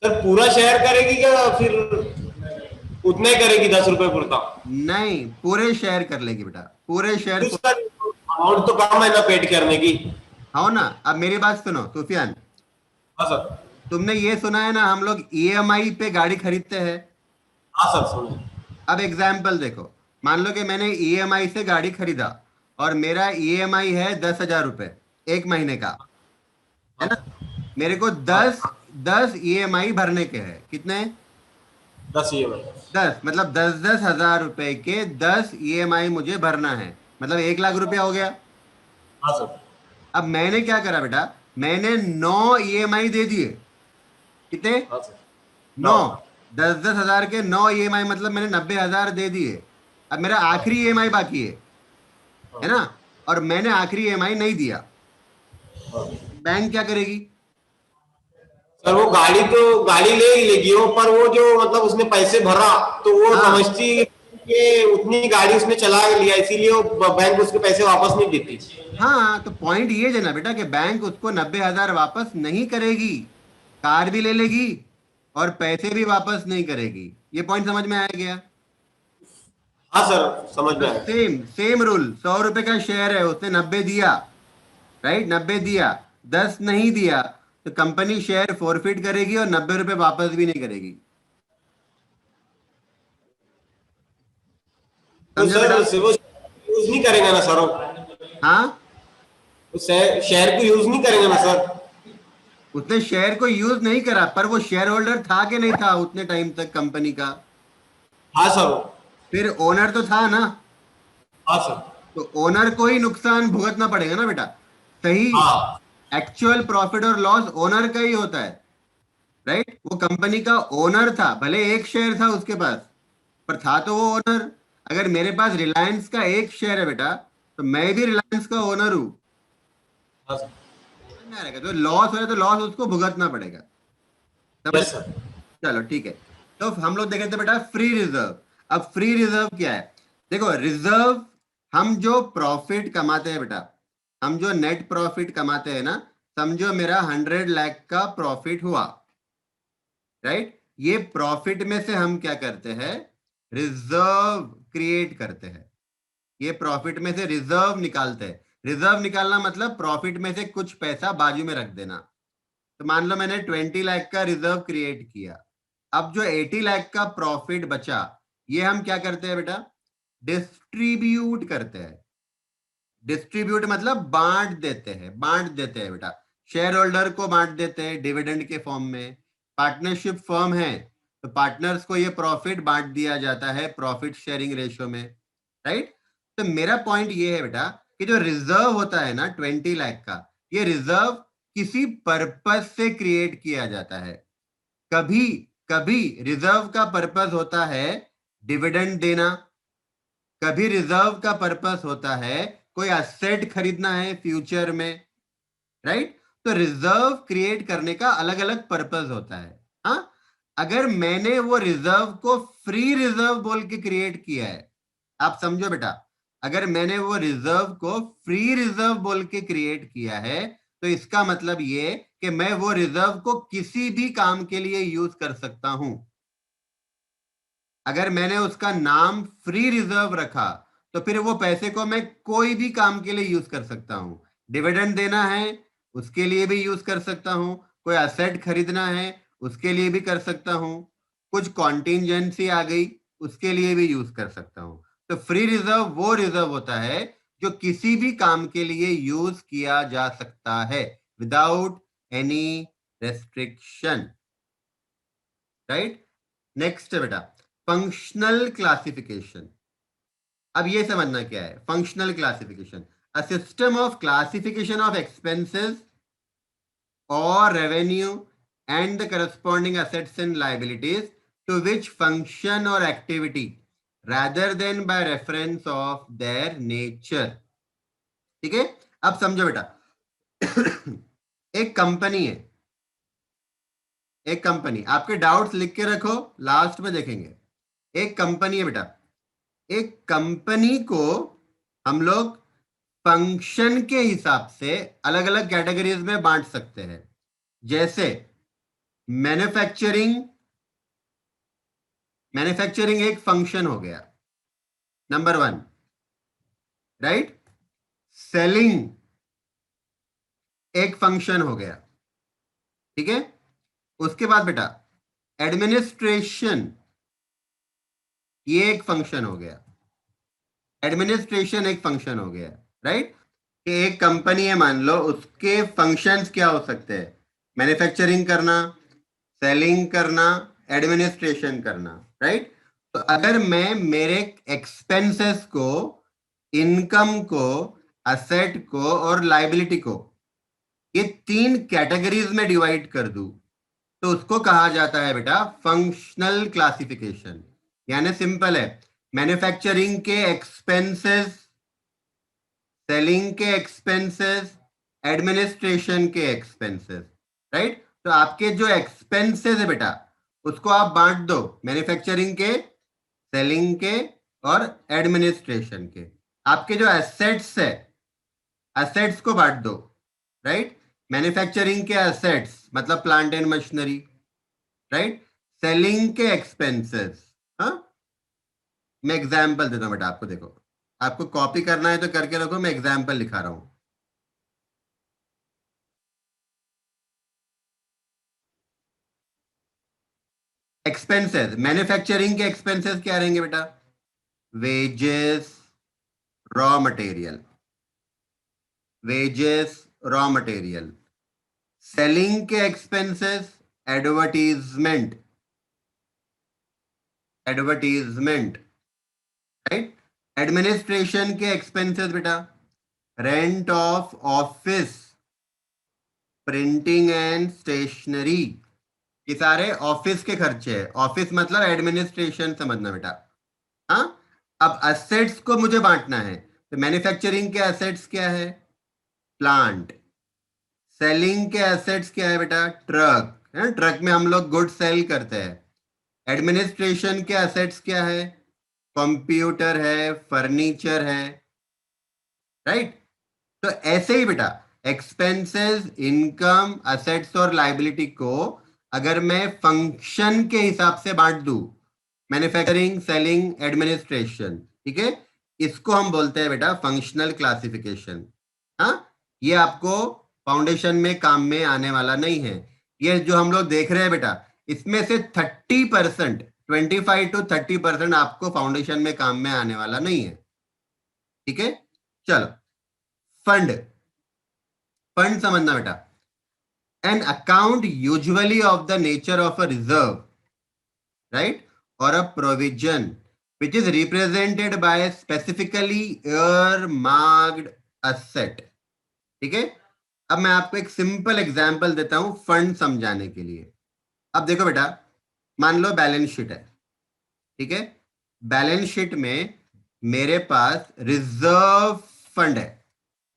सर पूरा शेयर करेगी क्या, फिर उतना ही करेगी 10 रुपए पुरता? नहीं, पूरे शेयर कर लेगी बेटा, पूरे शेयर। तो सर अमाउंट तो कम है ना पेड करने की। हाँ ना, अब मेरी बात सुनो सुफियान, हाँ सर। तुमने ये सुना है ना हम लोग ईएमआई पे गाड़ी खरीदते हैं। हाँ सर सुनिए। अब एग्जाम्पल देखो, मान लो कि मैंने ईएमआई से गाड़ी खरीदा और मेरा ईएमआई है 10,000 रुपये एक महीने का, है हाँ ना। सर। मेरे को हाँ 10 ईएमआई भरने के हैं, कितने? 10 ये भाई। 10, मतलब 10,000 रुपए के 10 ईएमआई मुझे भरना है, मतलब 1 लाख रुपया हो गया। हाँ सर। अब मैंने क्या करा बेटा, मैंने 9 ईएमआई दे दिए। कितने? हाँ सर। 9। 9। 10,000 के 9 ईएमआई, मतलब मैंने 90,000 दे दिए। अब मेरा आखिरी ईएमआई बाकी है ना, और मैंने आखिरी ईएमआई नहीं दिया। बैंक क्या करेगी? सर वो गाड़ी तो गाड़ी ले ही लेगी वो, पर वो जो मतलब उसने पैसे भरा तो वो हाँ समझती है कि उतनी गाड़ी उसने चला लिया, इसीलिए वो बैंक उसके पैसे वापस नहीं देती। हाँ, तो पॉइंट ये है ना बेटा कि बैंक उसको 90,000 वापस नहीं करेगी, कार भी ले लेगी और पैसे भी वापस नहीं करेगी। ये पॉइंट समझ में आया क्या? हाँ सर समझ में तो आया। सेम सेम रूल, 100 रुपए का शेयर है, उसने 90 दिया, राइट, 90 दिया, 10 नहीं दिया, तो कंपनी शेयर फॉरफिट करेगी और 90 रुपए वापस भी नहीं करेगी। तो समझो बेटा? सर वो यूज नहीं करेंगे ना सर वो? हाँ, शेयर को यूज नहीं करेंगे ना सर? उसने शेयर को यूज नहीं करा, पर वो शेयर होल्डर था कि नहीं था उतने टाइम तक कंपनी का? हाँ सर। फिर ओनर तो था ना, हाँ सर। तो ओनर को ही नुकसान भुगतना पड़ेगा ना बेटा। सही, हाँ एक्चुअल प्रॉफिट और लॉस ओनर का ही होता है, राइट। वो कंपनी का ओनर था, भले एक शेयर था उसके पास, पर था तो वो ओनर। अगर मेरे पास रिलायंस का एक शेयर है बेटा, तो मैं भी रिलायंस का ओनर हूं। हाँ सर। समझ में आ रहेगा? तो लॉस है तो लॉस उसको भुगतना पड़ेगा। समझ? Yes sir. चलो ठीक है। तो हम लोग देखे थे बेटा फ्री रिजर्व। अब फ्री रिजर्व क्या है? देखो रिजर्व, हम जो प्रॉफिट कमाते हैं बेटा, हम जो नेट प्रॉफिट कमाते हैं ना, समझो मेरा 100 लाख का प्रॉफिट हुआ, राइट। ये प्रॉफिट में से हम क्या करते हैं, रिजर्व क्रिएट करते हैं। ये प्रॉफिट में से रिजर्व निकालते हैं। रिजर्व निकालना मतलब प्रॉफिट में से कुछ पैसा बाजू में रख देना। तो मान लो मैंने 20 लाख का रिजर्व क्रिएट किया, अब जो 80 लाख का प्रॉफिट बचा, ये हम क्या करते हैं बेटा, डिस्ट्रीब्यूट करते हैं। डिस्ट्रीब्यूट मतलब बांट देते हैं, बांट देते हैं बेटा। शेयर होल्डर को बांट देते हैं डिविडेंड के फॉर्म में। पार्टनरशिप फर्म है तो पार्टनर्स को ये प्रॉफिट बांट दिया जाता है प्रॉफिट शेयरिंग रेशियो में, राइट। तो मेरा पॉइंट ये है बेटा कि जो रिजर्व होता है ना 20 लाख का, ये रिजर्व किसी पर्पस से क्रिएट किया जाता है। कभी कभी रिजर्व का पर्पस होता है डिविडेंड देना, कभी रिजर्व का पर्पस होता है कोई असेट खरीदना है फ्यूचर में, राइट। तो रिजर्व क्रिएट करने का अलग अलग पर्पस होता है। हाँ, अगर मैंने वो रिजर्व को फ्री रिजर्व बोल के क्रिएट किया है, आप समझो बेटा, अगर मैंने वो रिजर्व को फ्री रिजर्व बोल के क्रिएट किया है, तो इसका मतलब ये कि मैं वो रिजर्व को किसी भी काम के लिए यूज कर सकता हूं। अगर मैंने उसका नाम फ्री रिजर्व रखा, तो फिर वो पैसे को मैं कोई भी काम के लिए यूज कर सकता हूं। डिविडेंड देना है उसके लिए भी यूज कर सकता हूं, कोई असेट खरीदना है उसके लिए भी कर सकता हूं, कुछ कॉन्टिजेंसी आ गई उसके लिए भी यूज कर सकता हूं। तो फ्री रिजर्व वो रिजर्व होता है जो किसी भी काम के लिए यूज किया जा सकता है without any restriction, right. Next है बेटा फंक्शनल क्लासिफिकेशन। अब ये समझना क्या है functional classification, a system of classification of expenses और revenue and the corresponding assets and liabilities to which function और activity rather than by reference of their nature। ठीक है, अब समझो बेटा एक कंपनी है, एक कंपनी, आपके डाउट्स लिख के रखो, लास्ट में देखेंगे। एक कंपनी है बेटा, एक कंपनी को हम लोग फंक्शन के हिसाब से अलग अलग कैटेगरीज में बांट सकते हैं। जैसे मैन्युफैक्चरिंग, मैन्युफैक्चरिंग एक फंक्शन हो गया, नंबर वन, राइट। सेलिंग एक फंक्शन हो गया, ठीक है। उसके बाद बेटा एडमिनिस्ट्रेशन, ये एक फंक्शन हो गया, एडमिनिस्ट्रेशन एक फंक्शन हो गया, राइट। कि एक कंपनी है मान लो, उसके फंक्शंस क्या हो सकते हैं, मैन्युफैक्चरिंग करना, सेलिंग करना, एडमिनिस्ट्रेशन करना, राइट। तो अगर मैं मेरे एक्सपेंसेस को, इनकम को, असेट को और लाइबिलिटी को ये तीन कैटेगरीज में डिवाइड कर दूं, तो उसको कहा जाता है बेटा फंक्शनल क्लासिफिकेशन। यानी सिंपल है, मैन्युफैक्चरिंग के एक्सपेंसेस, सेलिंग के एक्सपेंसेस, एडमिनिस्ट्रेशन के एक्सपेंसेस, राइट। तो आपके जो एक्सपेंसेस है बेटा, उसको आप बांट दो मैन्युफैक्चरिंग के, सेलिंग के और एडमिनिस्ट्रेशन के। आपके जो एसेट्स है, एसेट्स को बांट दो, राइट। मैन्युफैक्चरिंग के एसेट्स मतलब plant and machinery, right. Selling के एक्सपेंसेस, हाँ। मैं एग्जाम्पल देता हूँ बेटा आपको, देखो आपको कॉपी करना है तो करके रखो, मैं एग्जाम्पल लिखा रहा हूं। एक्सपेंसेस, मैन्युफैक्चरिंग के एक्सपेंसेस क्या रहेंगे बेटा, wages, raw material, wages, raw material. Selling के expenses, advertisement, advertisement, right. Administration के एक्सपेंसेस बेटा, rent of office, printing and stationery, ये सारे ऑफिस के खर्चे हैं। ऑफिस मतलब एडमिनिस्ट्रेशन, समझना बेटा, हाँ। अब असेट्स को मुझे बांटना है, तो मैन्युफैक्चरिंग के असेट्स क्या है, प्लांट। सेलिंग के एसेट्स क्या है बेटा, ट्रक है, ट्रक में हम लोग गुड सेल करते हैं। एडमिनिस्ट्रेशन के एसेट्स क्या है, कंप्यूटर है, फर्नीचर है, राइट। तो ऐसे ही बेटा एक्सपेंसेस, इनकम, असेट्स और लाइबिलिटी को अगर मैं फंक्शन के हिसाब से बांट दूं, मैन्युफैक्चरिंग, सेलिंग, एडमिनिस्ट्रेशन, ठीक है, इसको हम बोलते हैं बेटा फंक्शनल क्लासिफिकेशन। हाँ, ये आपको फाउंडेशन में काम में आने वाला नहीं है। ये जो हम लोग देख रहे हैं बेटा, इसमें से 30%, 25 to 30% आपको फाउंडेशन में काम में आने वाला नहीं है, ठीक है। चलो, फंड, फंड समझना बेटा, an account usually of the nature of a reserve, right, और a provision which is represented by a specifically earmarked asset, ठीक है। अब मैं आपको एक सिंपल एग्जांपल देता हूं फंड समझाने के लिए। अब देखो बेटा, मान लो बैलेंस शीट है, ठीक है। बैलेंस शीट में मेरे पास रिजर्व फंड है।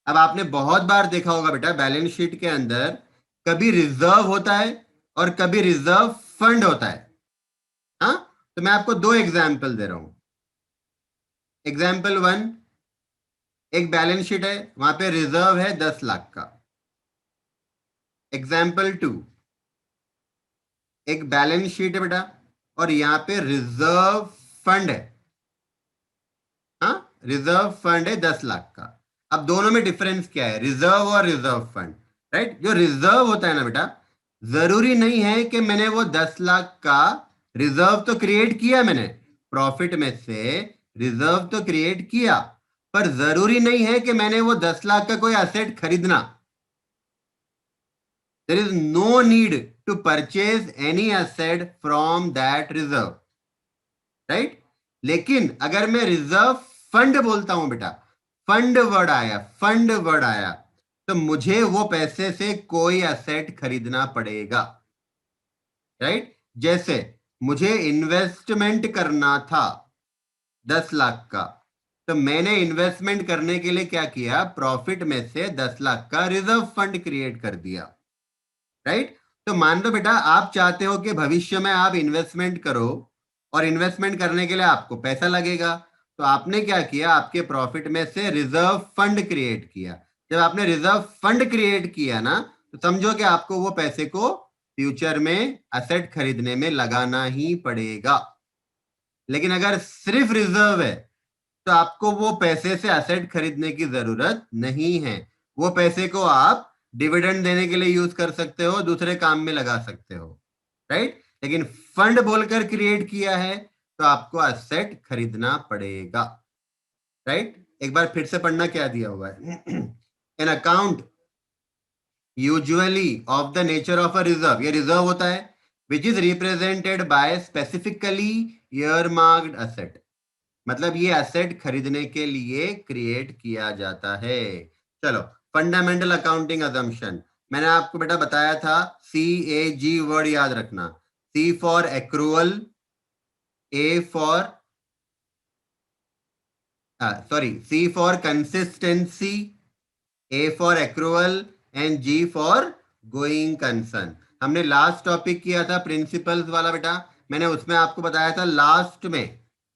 अब आपने बहुत बार देखा होगा बेटा, बैलेंस शीट के अंदर कभी रिजर्व होता है और कभी रिजर्व फंड होता है, हाँ। तो मैं आपको दो एग्जाम्पल दे रहा हूं। एग्जाम्पल वन, एक बैलेंस शीट है, वहां पे रिजर्व है 10 लाख का। एग्जाम्पल टू, एक बैलेंस शीट है बेटा और यहाँ पे रिजर्व फंड है, हाँ, रिजर्व फंड है 10 लाख का। अब दोनों में डिफरेंस क्या है, रिजर्व और रिजर्व फंड, राइट। जो रिजर्व होता है ना बेटा, जरूरी नहीं है कि मैंने वो 10 लाख का रिजर्व तो क्रिएट किया, मैंने प्रॉफिट में से रिजर्व तो क्रिएट किया, पर जरूरी नहीं है कि मैंने वो 10 लाख का कोई एसेट खरीदना। There is no need to purchase any asset from that reserve, right? लेकिन अगर मैं रिजर्व फंड बोलता हूं बेटा, फंड वर्ड आया, फंड वर्ड आया, तो मुझे वो पैसे से कोई एसेट खरीदना पड़ेगा, राइट। जैसे मुझे इन्वेस्टमेंट करना था 10 लाख का, तो मैंने इन्वेस्टमेंट करने के लिए क्या किया, प्रॉफिट में से 10 लाख का रिजर्व फंड क्रिएट कर दिया, राइट। तो मान लो बेटा आप चाहते हो कि भविष्य में आप इन्वेस्टमेंट करो और इन्वेस्टमेंट करने के लिए आपको पैसा लगेगा। तो आपने क्या किया, आपके प्रॉफिट में से रिजर्व फंड क्रिएट किया। जब आपने रिजर्व फंड क्रिएट किया ना, तो समझो कि आपको वो पैसे को फ्यूचर में असेट खरीदने में लगाना ही पड़ेगा। लेकिन अगर सिर्फ रिजर्व है तो आपको वो पैसे से असेट खरीदने की जरूरत नहीं है। वो पैसे को आप डिविडेंड देने के लिए यूज कर सकते हो, दूसरे काम में लगा सकते हो, राइट। लेकिन फंड बोलकर क्रिएट किया है तो आपको असेट खरीदना पड़ेगा, राइट। एक बार फिर से पढ़ना क्या दिया हुआ है। An account usually of the nature of a reserve, ये रिजर्व होता है, which is represented by specifically earmarked asset. मतलब ये असेट खरीदने के लिए क्रिएट किया जाता है। चलो, फंडामेंटल अकाउंटिंग अजम्पशन मैंने आपको बेटा बताया था, CAG वर्ड याद रखना। C for accrual, A for C for consistency, A for accrual and G for going concern. हमने लास्ट टॉपिक किया था प्रिंसिपल्स वाला बेटा, मैंने उसमें आपको बताया था लास्ट में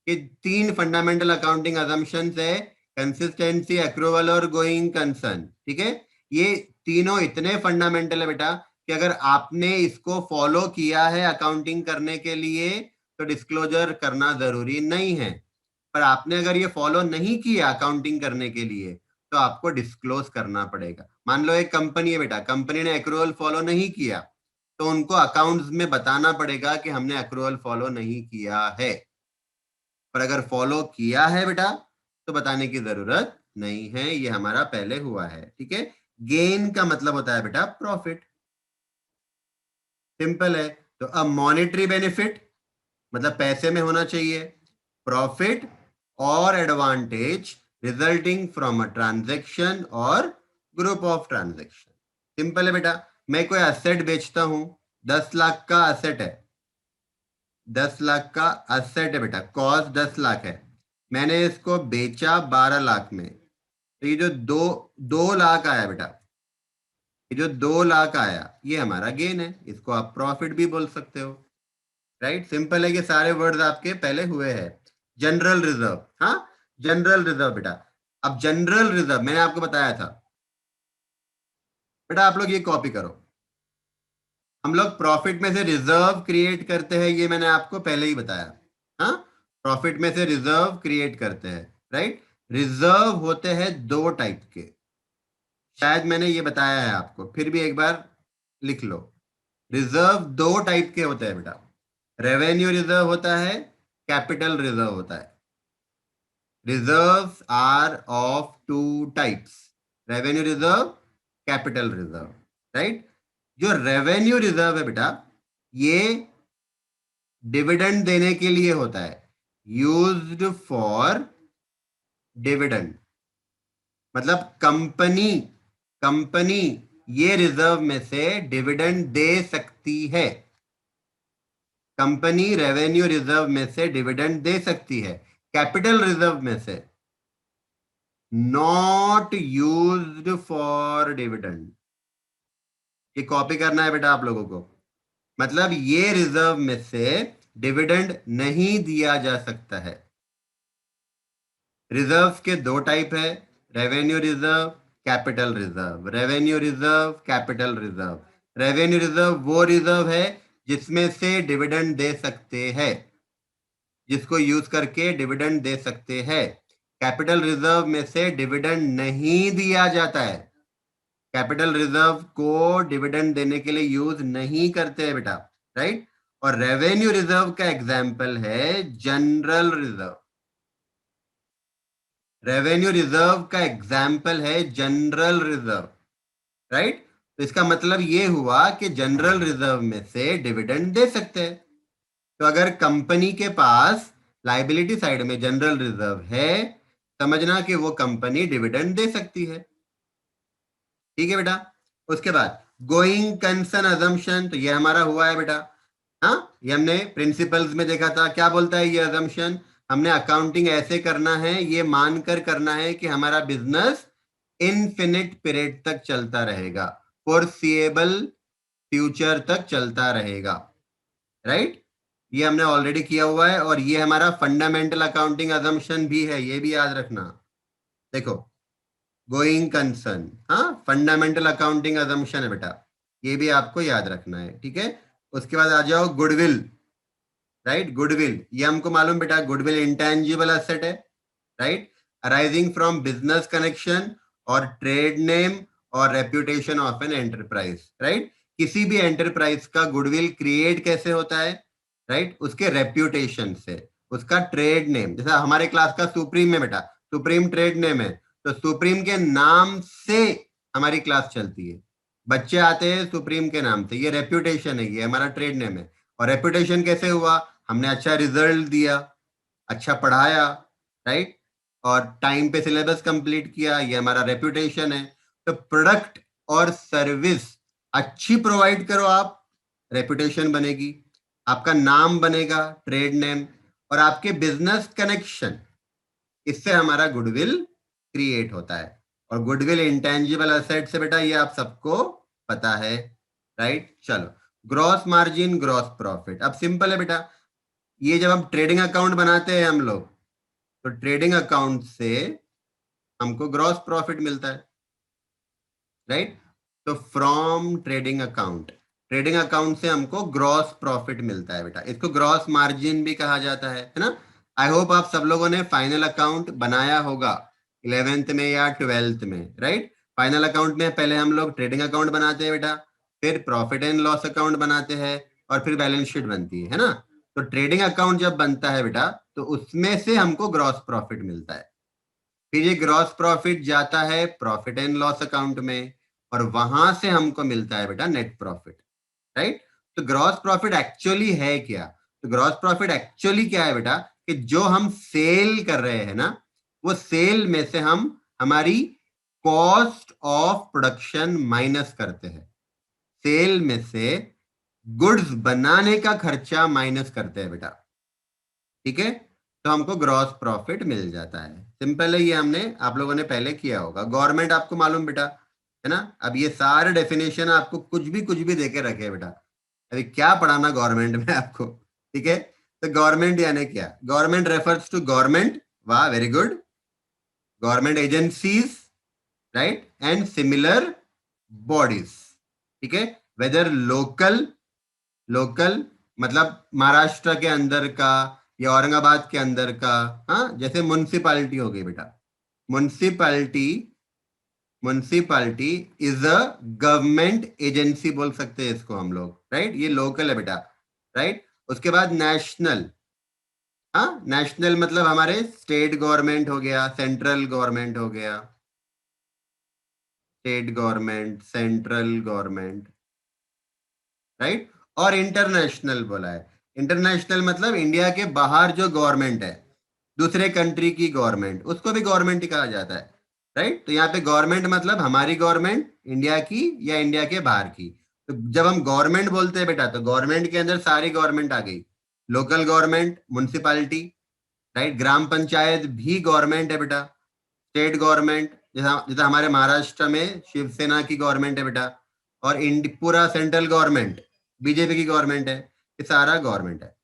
कि 3 फंडामेंटल अकाउंटिंग अजम्पशंस है, कंसिस्टेंसी, एक्रूवल और गोइंग कंसर्न। ठीक है, ये तीनों इतने फंडामेंटल है बेटा कि अगर आपने इसको फॉलो किया है अकाउंटिंग करने के लिए तो डिस्क्लोजर करना जरूरी नहीं है। पर आपने अगर ये फॉलो नहीं किया अकाउंटिंग करने के लिए तो आपको डिस्क्लोज करना पड़ेगा। मान लो एक कंपनी है बेटा, कंपनी ने एक्रूवल फॉलो नहीं किया तो उनको अकाउंट्स में बताना पड़ेगा कि हमने एक्रूवल फॉलो नहीं किया है। पर अगर फॉलो किया है बेटा तो बताने की जरूरत नहीं है, ये हमारा पहले हुआ है। ठीक है, गेन का मतलब होता है बेटा प्रॉफिट, सिंपल है। तो अब मॉनेटरी बेनिफिट मतलब पैसे में होना चाहिए, प्रॉफिट और advantage resulting from a transaction और ग्रुप ऑफ ट्रांजैक्शन। सिंपल है बेटा, मैं कोई असेट बेचता हूं, 10 लाख का असेट है, 10 लाख का असेट है बेटा, कॉस्ट 10 लाख है, मैंने इसको बेचा 12 लाख में, तो ये जो दो लाख आया बेटा, ये जो 2 लाख आया ये हमारा गेन है, इसको आप प्रॉफिट भी बोल सकते हो, राइट। सिंपल है कि सारे वर्ड्स आपके पहले हुए हैं। जनरल रिजर्व, हाँ, जनरल रिजर्व बेटा। अब जनरल रिजर्व मैंने आपको बताया था बेटा, आप लोग ये कॉपी करो। हम लोग प्रॉफिट में से रिजर्व क्रिएट करते हैं, ये मैंने आपको पहले ही बताया। हाँ, प्रॉफिट में से रिजर्व क्रिएट करते हैं, राइट। रिजर्व होते हैं 2 टाइप के, शायद मैंने ये बताया है आपको, फिर भी एक बार लिख लो। रिजर्व 2 टाइप के होते हैं बेटा, रेवेन्यू रिजर्व होता है, कैपिटल रिजर्व होता है। Reserves are of 2 types, revenue reserve, capital reserve, right। जो रेवेन्यू रिजर्व है बेटा ये डिविडेंड देने के लिए होता है, यूज्ड फॉर डिविडेंड। मतलब कंपनी कंपनी ये रिजर्व में से डिविडेंड दे सकती है, कंपनी रेवेन्यू रिजर्व में से डिविडेंड दे सकती है, कैपिटल रिजर्व में से नॉट यूज्ड फॉर डिविडेंड। ये कॉपी करना है बेटा आप लोगों को, मतलब ये रिजर्व में से डिविडेंड नहीं दिया जा सकता है। रिजर्व के 2 टाइप है, revenue reserve, capital reserve. Revenue reserve, capital reserve. Revenue reserve वो रिजर्व है जिसमें से डिविडेंड दे सकते हैं, जिसको यूज करके डिविडेंड दे सकते हैं। कैपिटल रिजर्व में से डिविडेंड नहीं दिया जाता है, कैपिटल रिजर्व को डिविडेंड देने के लिए यूज नहीं करते हैं बेटा, राइट। और रेवेन्यू रिजर्व का एग्जाम्पल है जनरल रिजर्व, रेवेन्यू रिजर्व का एग्जाम्पल है जनरल रिजर्व, राइट। तो इसका मतलब ये हुआ कि जनरल रिजर्व में से डिविडेंड दे सकते हैं। तो अगर कंपनी के पास लाइबिलिटी साइड में जनरल रिजर्व है, समझना कि वो कंपनी डिविडेंड दे सकती है। ठीक है बेटा, उसके बाद गोइंग कंसर्न अजम्पशन, तो ये हमारा हुआ है बेटा। हाँ, ये हमने प्रिंसिपल्स में देखा था, क्या बोलता है ये अजम्पशन, हमने अकाउंटिंग ऐसे करना है, ये मानकर करना है कि हमारा बिजनेस इनफिनिट पीरियड तक चलता रहेगा, फोरसिएबल फ्यूचर तक चलता रहेगा, राइट। ये हमने ऑलरेडी किया हुआ है, और ये हमारा फंडामेंटल अकाउंटिंग अजम्पशन भी है, ये भी याद रखना। देखो, गोइंग कंसर्न, हाँ, फंडामेंटल अकाउंटिंग अजम्पशन है बेटा, ये भी आपको याद रखना है, ठीक है। उसके बाद आ जाओ गुडविल, राइट। गुडविल, ये हमको मालूम बेटा, गुडविल इंटेंजिबल एसेट है, right, arising from business connection और ट्रेड नेम और reputation of an enterprise, right. किसी भी एंटरप्राइज का गुडविल क्रिएट कैसे होता है, राइट, उसके रेप्यूटेशन से, उसका ट्रेड नेम, जैसा हमारे क्लास का सुप्रीम है बेटा, सुप्रीम ट्रेड नेम है, तो सुप्रीम के नाम से हमारी क्लास चलती है, बच्चे आते हैं सुप्रीम के नाम से, ये रेप्यूटेशन है, ये हमारा ट्रेड नेम है। और रेप्यूटेशन कैसे हुआ, हमने अच्छा रिजल्ट दिया, अच्छा पढ़ाया, राइट, और टाइम पे सिलेबस कंप्लीट किया, ये हमारा रेप्यूटेशन है। तो प्रोडक्ट और सर्विस अच्छी प्रोवाइड करो आप, रेप्यूटेशन बनेगी, आपका नाम बनेगा, ट्रेड नेम, और आपके बिजनेस कनेक्शन, इससे हमारा गुडविल क्रिएट होता है। और गुडविल इंटेंजिबल एसेट से बेटा, ये आप सबको पता है, राइट। चलो, ग्रॉस मार्जिन, ग्रॉस प्रॉफिट, अब सिंपल है बेटा, ये जब हम ट्रेडिंग अकाउंट बनाते हैं हम लोग, तो ट्रेडिंग अकाउंट से हमको ग्रॉस प्रॉफिट मिलता है, राइट। तो from trading account, trading account से हमको ग्रॉस प्रॉफिट मिलता है बेटा, इसको ग्रॉस मार्जिन भी कहा जाता है ना। आई होप आप सब लोगों ने फाइनल अकाउंट बनाया होगा 11th में या 12th में, राइट। फाइनल अकाउंट में पहले हम लोग ट्रेडिंग अकाउंट बनाते हैं बेटा, फिर प्रॉफिट एंड लॉस अकाउंट बनाते हैं, और फिर बैलेंस शीट बनती है ना। तो ट्रेडिंग अकाउंट जब बनता है बेटा, तो उसमें से हमको ग्रॉस प्रॉफिट मिलता है, फिर ये ग्रॉस प्रॉफिट जाता है प्रॉफिट एंड लॉस अकाउंट में, और वहां से हमको मिलता है बेटा नेट प्रॉफिट, राइट। तो ग्रॉस प्रॉफिट एक्चुअली है क्या, तो ग्रॉस प्रॉफिट एक्चुअली क्या है बेटा, कि जो हम सेल कर रहे हैं ना, वो सेल में से हम हमारी कॉस्ट ऑफ प्रोडक्शन माइनस करते हैं, सेल में से गुड्स बनाने का खर्चा माइनस करते हैं बेटा, ठीक है। तो हमको ग्रॉस प्रॉफिट मिल जाता है, सिंपल है, ये हमने आप लोगों ने पहले किया होगा। गवर्नमेंट आपको मालूम बेटा, है ना। अब ये सारे डेफिनेशन आपको कुछ भी देके रखे हैं बेटा, अभी क्या पढ़ाना गवर्नमेंट में आपको, ठीक है। तो गवर्नमेंट यानी क्या, गवर्नमेंट रेफर्स टू गवर्नमेंट, वाह very good, government agencies, right, and similar bodies, ठीक है, वेदर लोकल, लोकल मतलब महाराष्ट्र के अंदर का या औरंगाबाद के अंदर का, हाँ, जैसे म्युनिसिपालिटी हो गई बेटा, municipality, municipality is a government agency बोल सकते हैं इसको हम लोग, राइट, ये लोकल है बेटा, राइट। उसके बाद नेशनल, हाँ, नेशनल मतलब हमारे स्टेट गवर्नमेंट हो गया, सेंट्रल गवर्नमेंट हो गया, state government, central government, right. और इंटरनेशनल बोला है, इंटरनेशनल मतलब इंडिया के बाहर जो गवर्नमेंट है, दूसरे कंट्री की गवर्नमेंट, उसको भी गवर्नमेंट ही कहा जाता है, राइट। तो यहाँ पे गवर्नमेंट मतलब हमारी गवर्नमेंट इंडिया की या इंडिया के बाहर की। तो जब हम गवर्नमेंट बोलते हैं बेटा, तो गवर्नमेंट के अंदर सारी गवर्नमेंट आ गई, लोकल गवर्नमेंट, म्युनिसिपालिटी, राइट, ग्राम पंचायत भी गवर्नमेंट है बेटा, स्टेट गवर्नमेंट, जैसा जैसा हमारे महाराष्ट्र में शिवसेना की गवर्नमेंट है बेटा, और पूरा सेंट्रल गवर्नमेंट बीजेपी की गवर्नमेंट है, ये सारा गवर्नमेंट है।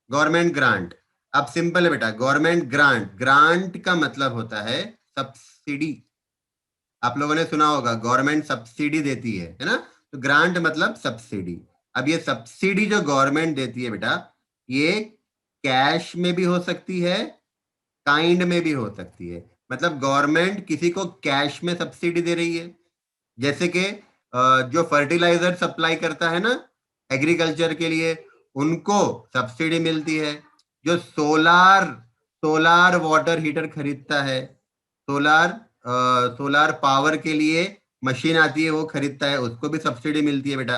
गवर्नमेंट ग्रांट, अब सिंपल है बेटा, गवर्नमेंट ग्रांट, ग्रांट का मतलब होता है सब्सिडी, आप लोगों ने सुना होगा गवर्नमेंट सब्सिडी देती है ना। तो ग्रांट मतलब सब्सिडी। अब ये सब्सिडी जो गवर्नमेंट देती है बेटा, ये कैश में भी हो सकती है, काइंड में भी हो सकती है, मतलब गवर्नमेंट किसी को कैश में सब्सिडी दे रही है, जैसे कि जो फर्टिलाइजर सप्लाई करता है ना एग्रीकल्चर के लिए, उनको सब्सिडी मिलती है। जो सोलार सोलार वाटर हीटर खरीदता है, सोलार सोलार पावर के लिए मशीन आती है वो खरीदता है, उसको भी सब्सिडी मिलती है बेटा।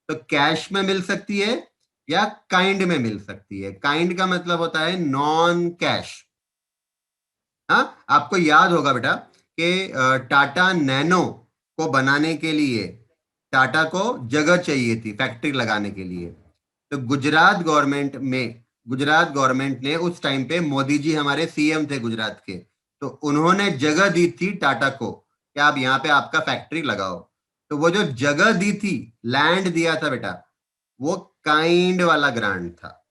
तो कैश में मिल सकती है या काइंड में मिल सकती है, काइंड का मतलब होता है नॉन कैश। हाँ, आपको याद होगा बेटा कि टाटा नैनो को बनाने के लिए टाटा को जगह चाहिए थी फैक्ट्री लगाने के लिए, तो गुजरात गवर्नमेंट ने उस टाइम पे, मोदी जी हमारे सीएम थे गुजरात के, तो उन्होंने जगह दी थी टाटा को कि आप यहाँ पे आपका फैक्ट्री लगाओ। तो वो जो जगह दी थी, लैंड दिया था बेटा, वो काइंड वाला ग्रांट था,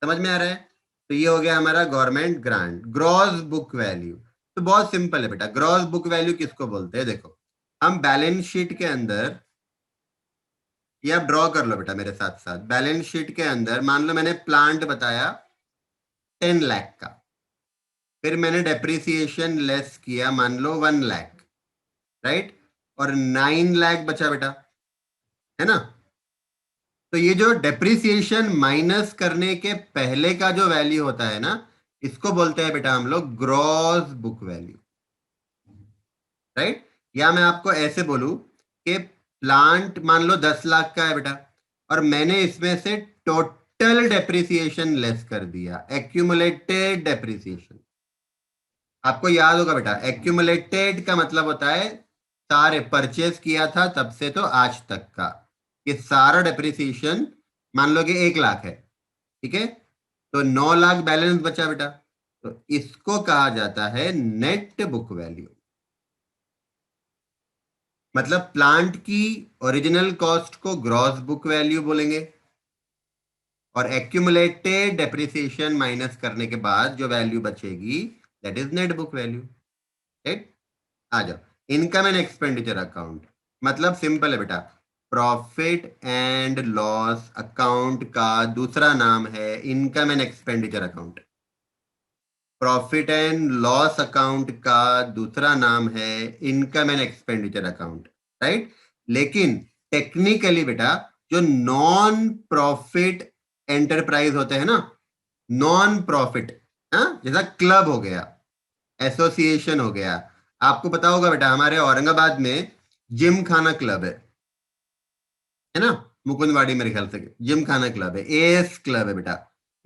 समझ में आ रहा है? तो ये हो गया हमारा government grant. Gross book value तो बहुत सिंपल है बेटा। ग्रॉस बुक वैल्यू किसको बोलते हैं? देखो, हम बैलेंस शीट के अंदर, ये आप ड्रॉ कर लो बेटा मेरे साथ साथ। बैलेंस शीट के अंदर मान लो मैंने प्लांट बताया 10 लाख का, फिर मैंने डेप्रिसिएशन लेस किया मान लो 1 लाख, राइट, और 9 लाख बचा बेटा, है ना? तो ये जो डेप्रिसिएशन माइनस करने के पहले का जो वैल्यू होता है ना, इसको बोलते हैं बेटा हम लोग ग्रॉस बुक वैल्यू, राइट? या मैं आपको ऐसे बोलूं कि प्लांट मान लो 10 लाख का है बेटा, और मैंने इसमें से टोटल डेप्रिसिएशन लेस कर दिया, एक्यूमुलेटेड डेप्रिसिएशन। आपको याद होगा बेटा, एक्यूमुलेटेड का मतलब होता है सारे परचेज किया था तब से तो आज तक का, ये सारा डेप्रिसिएशन मान लो कि 1 लाख है, ठीक है? तो 9 लाख बैलेंस बचा बेटा, तो इसको कहा जाता है नेट बुक वैल्यू। मतलब प्लांट की ओरिजिनल कॉस्ट को ग्रॉस बुक वैल्यू बोलेंगे, और एक्यूमुलेटेड डेप्रिसिएशन माइनस करने के बाद जो वैल्यू बचेगी that is net book value, right? आ जाओ, इनकम एंड एक्सपेंडिचर अकाउंट मतलब सिंपल है बेटा, प्रॉफिट एंड लॉस अकाउंट का दूसरा नाम है income and expenditure account. Profit and loss account का दूसरा नाम है income and expenditure account, right? लेकिन टेक्निकली बेटा जो नॉन प्रॉफिट एंटरप्राइज होते हैं ना, नॉन प्रॉफिट, जैसा क्लब हो गया, एसोसिएशन हो गया, आपको पता होगा बेटा हमारे औरंगाबाद में जिम खाना क्लब है ना, मुकुंदवाड़ी मेरे ख्याल से जिम खाना क्लब है, एएस क्लब है बेटा,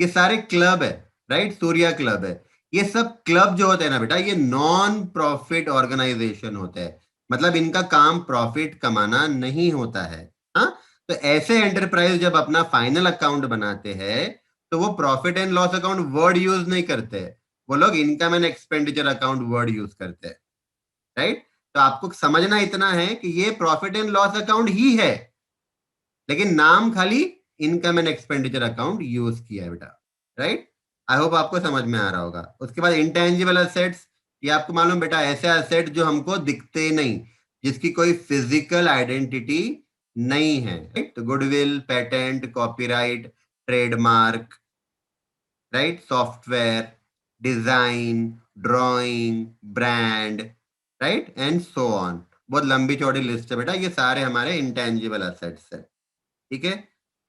ये सारे क्लब है, राइट? सूर्या क्लब है। ये सब क्लब जो होते हैं ना बेटा, ये नॉन प्रॉफिट ऑर्गेनाइजेशन होते हैं, मतलब इनका काम प्रॉफिट कमाना नहीं होता है। हाँ, तो ऐसे एंटरप्राइज जब अपना फाइनल अकाउंट बनाते हैं तो वो profit and loss account word use नहीं करते, वो लोग income and expenditure account word use करते हैं, राइट? तो आपको समझना इतना है कि ये प्रॉफिट एंड लॉस अकाउंट ही है, लेकिन नाम खाली income and expenditure account use किया है बेटा, राइट? आई होप आपको समझ में आ रहा होगा। उसके बाद इंटेंजिबल असेट्स, ये आपको मालूम बेटा ऐसे असेट जो हमको दिखते नहीं, जिसकी कोई फिजिकल आइडेंटिटी नहीं है, राइट? तो goodwill, patent, copyright, trademark, right, software, design, drawing, brand, right, and so on. बहुत लंबी चौड़ी लिस्ट है बेटा, ये सारे हमारे इंटेंजिबल असेट्स है, ठीक है?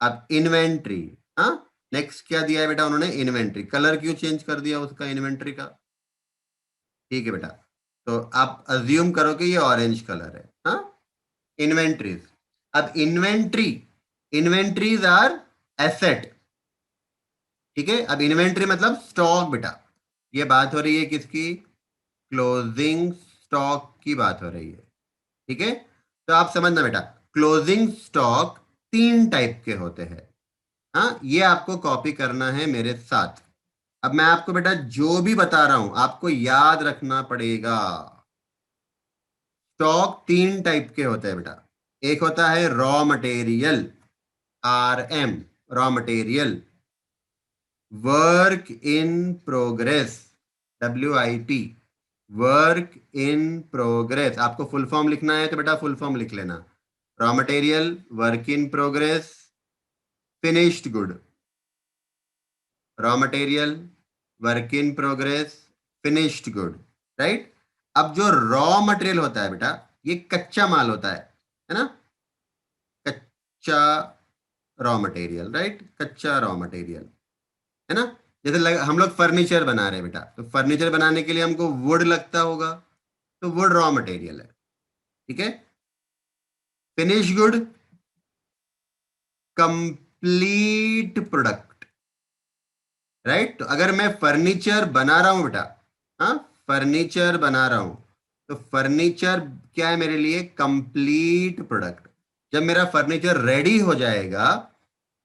अब इन्वेंट्री, हाँ, नेक्स्ट क्या दिया है बेटा उन्होंने? इन्वेंट्री। कलर क्यों चेंज कर दिया उसका इन्वेंट्री का? ठीक है बेटा, तो आप अज्यूम करो कि ये ऑरेंज कलर है, हाँ? इन्वेंट्रीज। अब इन्वेंट्री, इन्वेंट्रीज आर एसेट, ठीक है? अब इन्वेंट्री मतलब स्टॉक बेटा, ये बात हो रही है किसकी? क्लोजिंग स्टॉक की बात हो रही है, ठीक है? तो आप समझना बेटा, क्लोजिंग स्टॉक 3 टाइप के होते हैं, हाँ, ये आपको कॉपी करना है मेरे साथ। अब मैं आपको बेटा जो भी बता रहा हूं आपको याद रखना पड़ेगा। स्टॉक 3 टाइप के होते हैं बेटा। एक होता है raw material, RM, raw material. Work in progress, WIP, work in progress. आपको फुल फॉर्म लिखना है तो बेटा फुल फॉर्म लिख लेना, raw material, work in progress, finished good. Raw material, work in progress, finished good, right? अब जो raw material होता है बेटा, ये कच्चा माल होता है ना? कच्चा रॉ मटेरियल, राइट? कच्चा रॉ मटेरियल, है ना? जैसे हम लोग फर्नीचर बना रहे हैं बेटा, तो फर्नीचर बनाने के लिए हमको वुड लगता होगा, तो वुड रॉ मटेरियल है, ठीक है? Finish good, complete product, right? तो अगर मैं फर्नीचर बना रहा हूं बेटा, हाँ, फर्नीचर बना रहा हूं, तो फर्नीचर क्या है मेरे लिए? Complete product. जब मेरा फर्नीचर रेडी हो जाएगा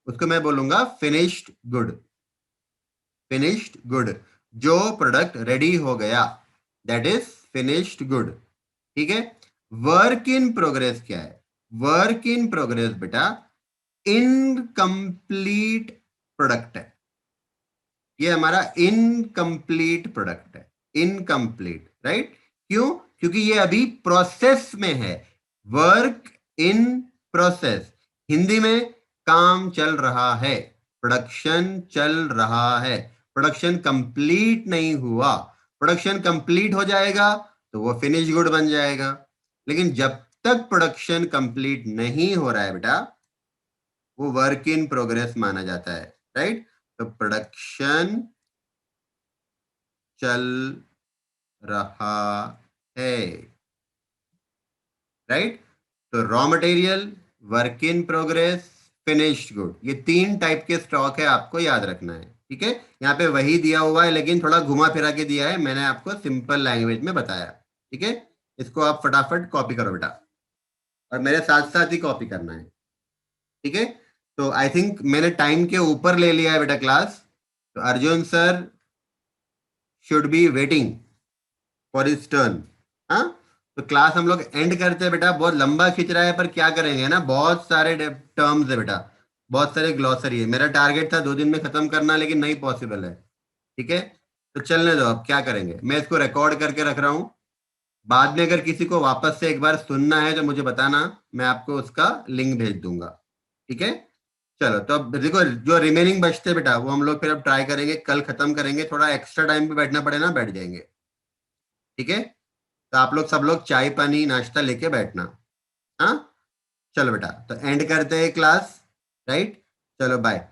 उसको मैं बोलूंगा फिनिश्ड गुड। फिनिश्ड गुड, जो प्रोडक्ट रेडी हो गया दैट इज फिनिश्ड गुड, ठीक है? वर्क इन प्रोग्रेस क्या है? वर्क इन प्रोग्रेस बेटा इनकम्प्लीट प्रोडक्ट है, ये हमारा इनकम्प्लीट प्रोडक्ट है, इनकम्प्लीट, राइट? क्यों? क्योंकि ये अभी प्रोसेस में है, वर्क इन प्रोसेस। हिंदी में काम चल रहा है, प्रोडक्शन चल रहा है, प्रोडक्शन कंप्लीट नहीं हुआ। प्रोडक्शन कंप्लीट हो जाएगा तो वो फिनिश गुड बन जाएगा, लेकिन जब तक प्रोडक्शन कंप्लीट नहीं हो रहा है बेटा, वो वर्क इन प्रोग्रेस माना जाता है, राइट? तो प्रोडक्शन चल रहा है, राइट? तो raw material, work in progress, finished good, ये 3 टाइप के स्टॉक है, आपको याद रखना है, ठीक है? यहाँ पे वही दिया हुआ है लेकिन थोड़ा घुमा फिरा के दिया है, मैंने आपको सिंपल लैंग्वेज में बताया, ठीक है? इसको आप फटाफट कॉपी करो बेटा, और मेरे साथ साथ ही कॉपी करना है, ठीक है? तो आई थिंक मैंने टाइम के ऊपर ले लिया है बेटा क्लास, तो Arjun sir should be waiting for his turn. हाँ, तो क्लास हम लोग एंड करते हैं बेटा, बहुत लंबा खिंच रहा है पर क्या करेंगे ना, बहुत सारे टर्म्स है बेटा, बहुत सारे ग्लॉसरी है। मेरा टारगेट था 2 दिन में खत्म करना, लेकिन नहीं पॉसिबल है, ठीक है? तो चलने दो, अब क्या करेंगे, मैं इसको रिकॉर्ड करके रख रहा हूँ। बाद में अगर किसी को वापस से एक बार सुनना है तो मुझे बताना, मैं आपको उसका लिंक भेज दूंगा, ठीक है? चलो, तो अब देखो जो रिमेनिंग बचते बेटा वो हम लोग फिर अब ट्राई करेंगे, कल खत्म करेंगे, थोड़ा एक्स्ट्रा टाइम पे बैठना पड़े ना, बैठ जाएंगे, ठीक है? तो आप लोग सब लोग चाय पानी नाश्ता लेके बैठना। हाँ, चलो बेटा, तो एंड करते हैं क्लास, राइट? चलो बाय।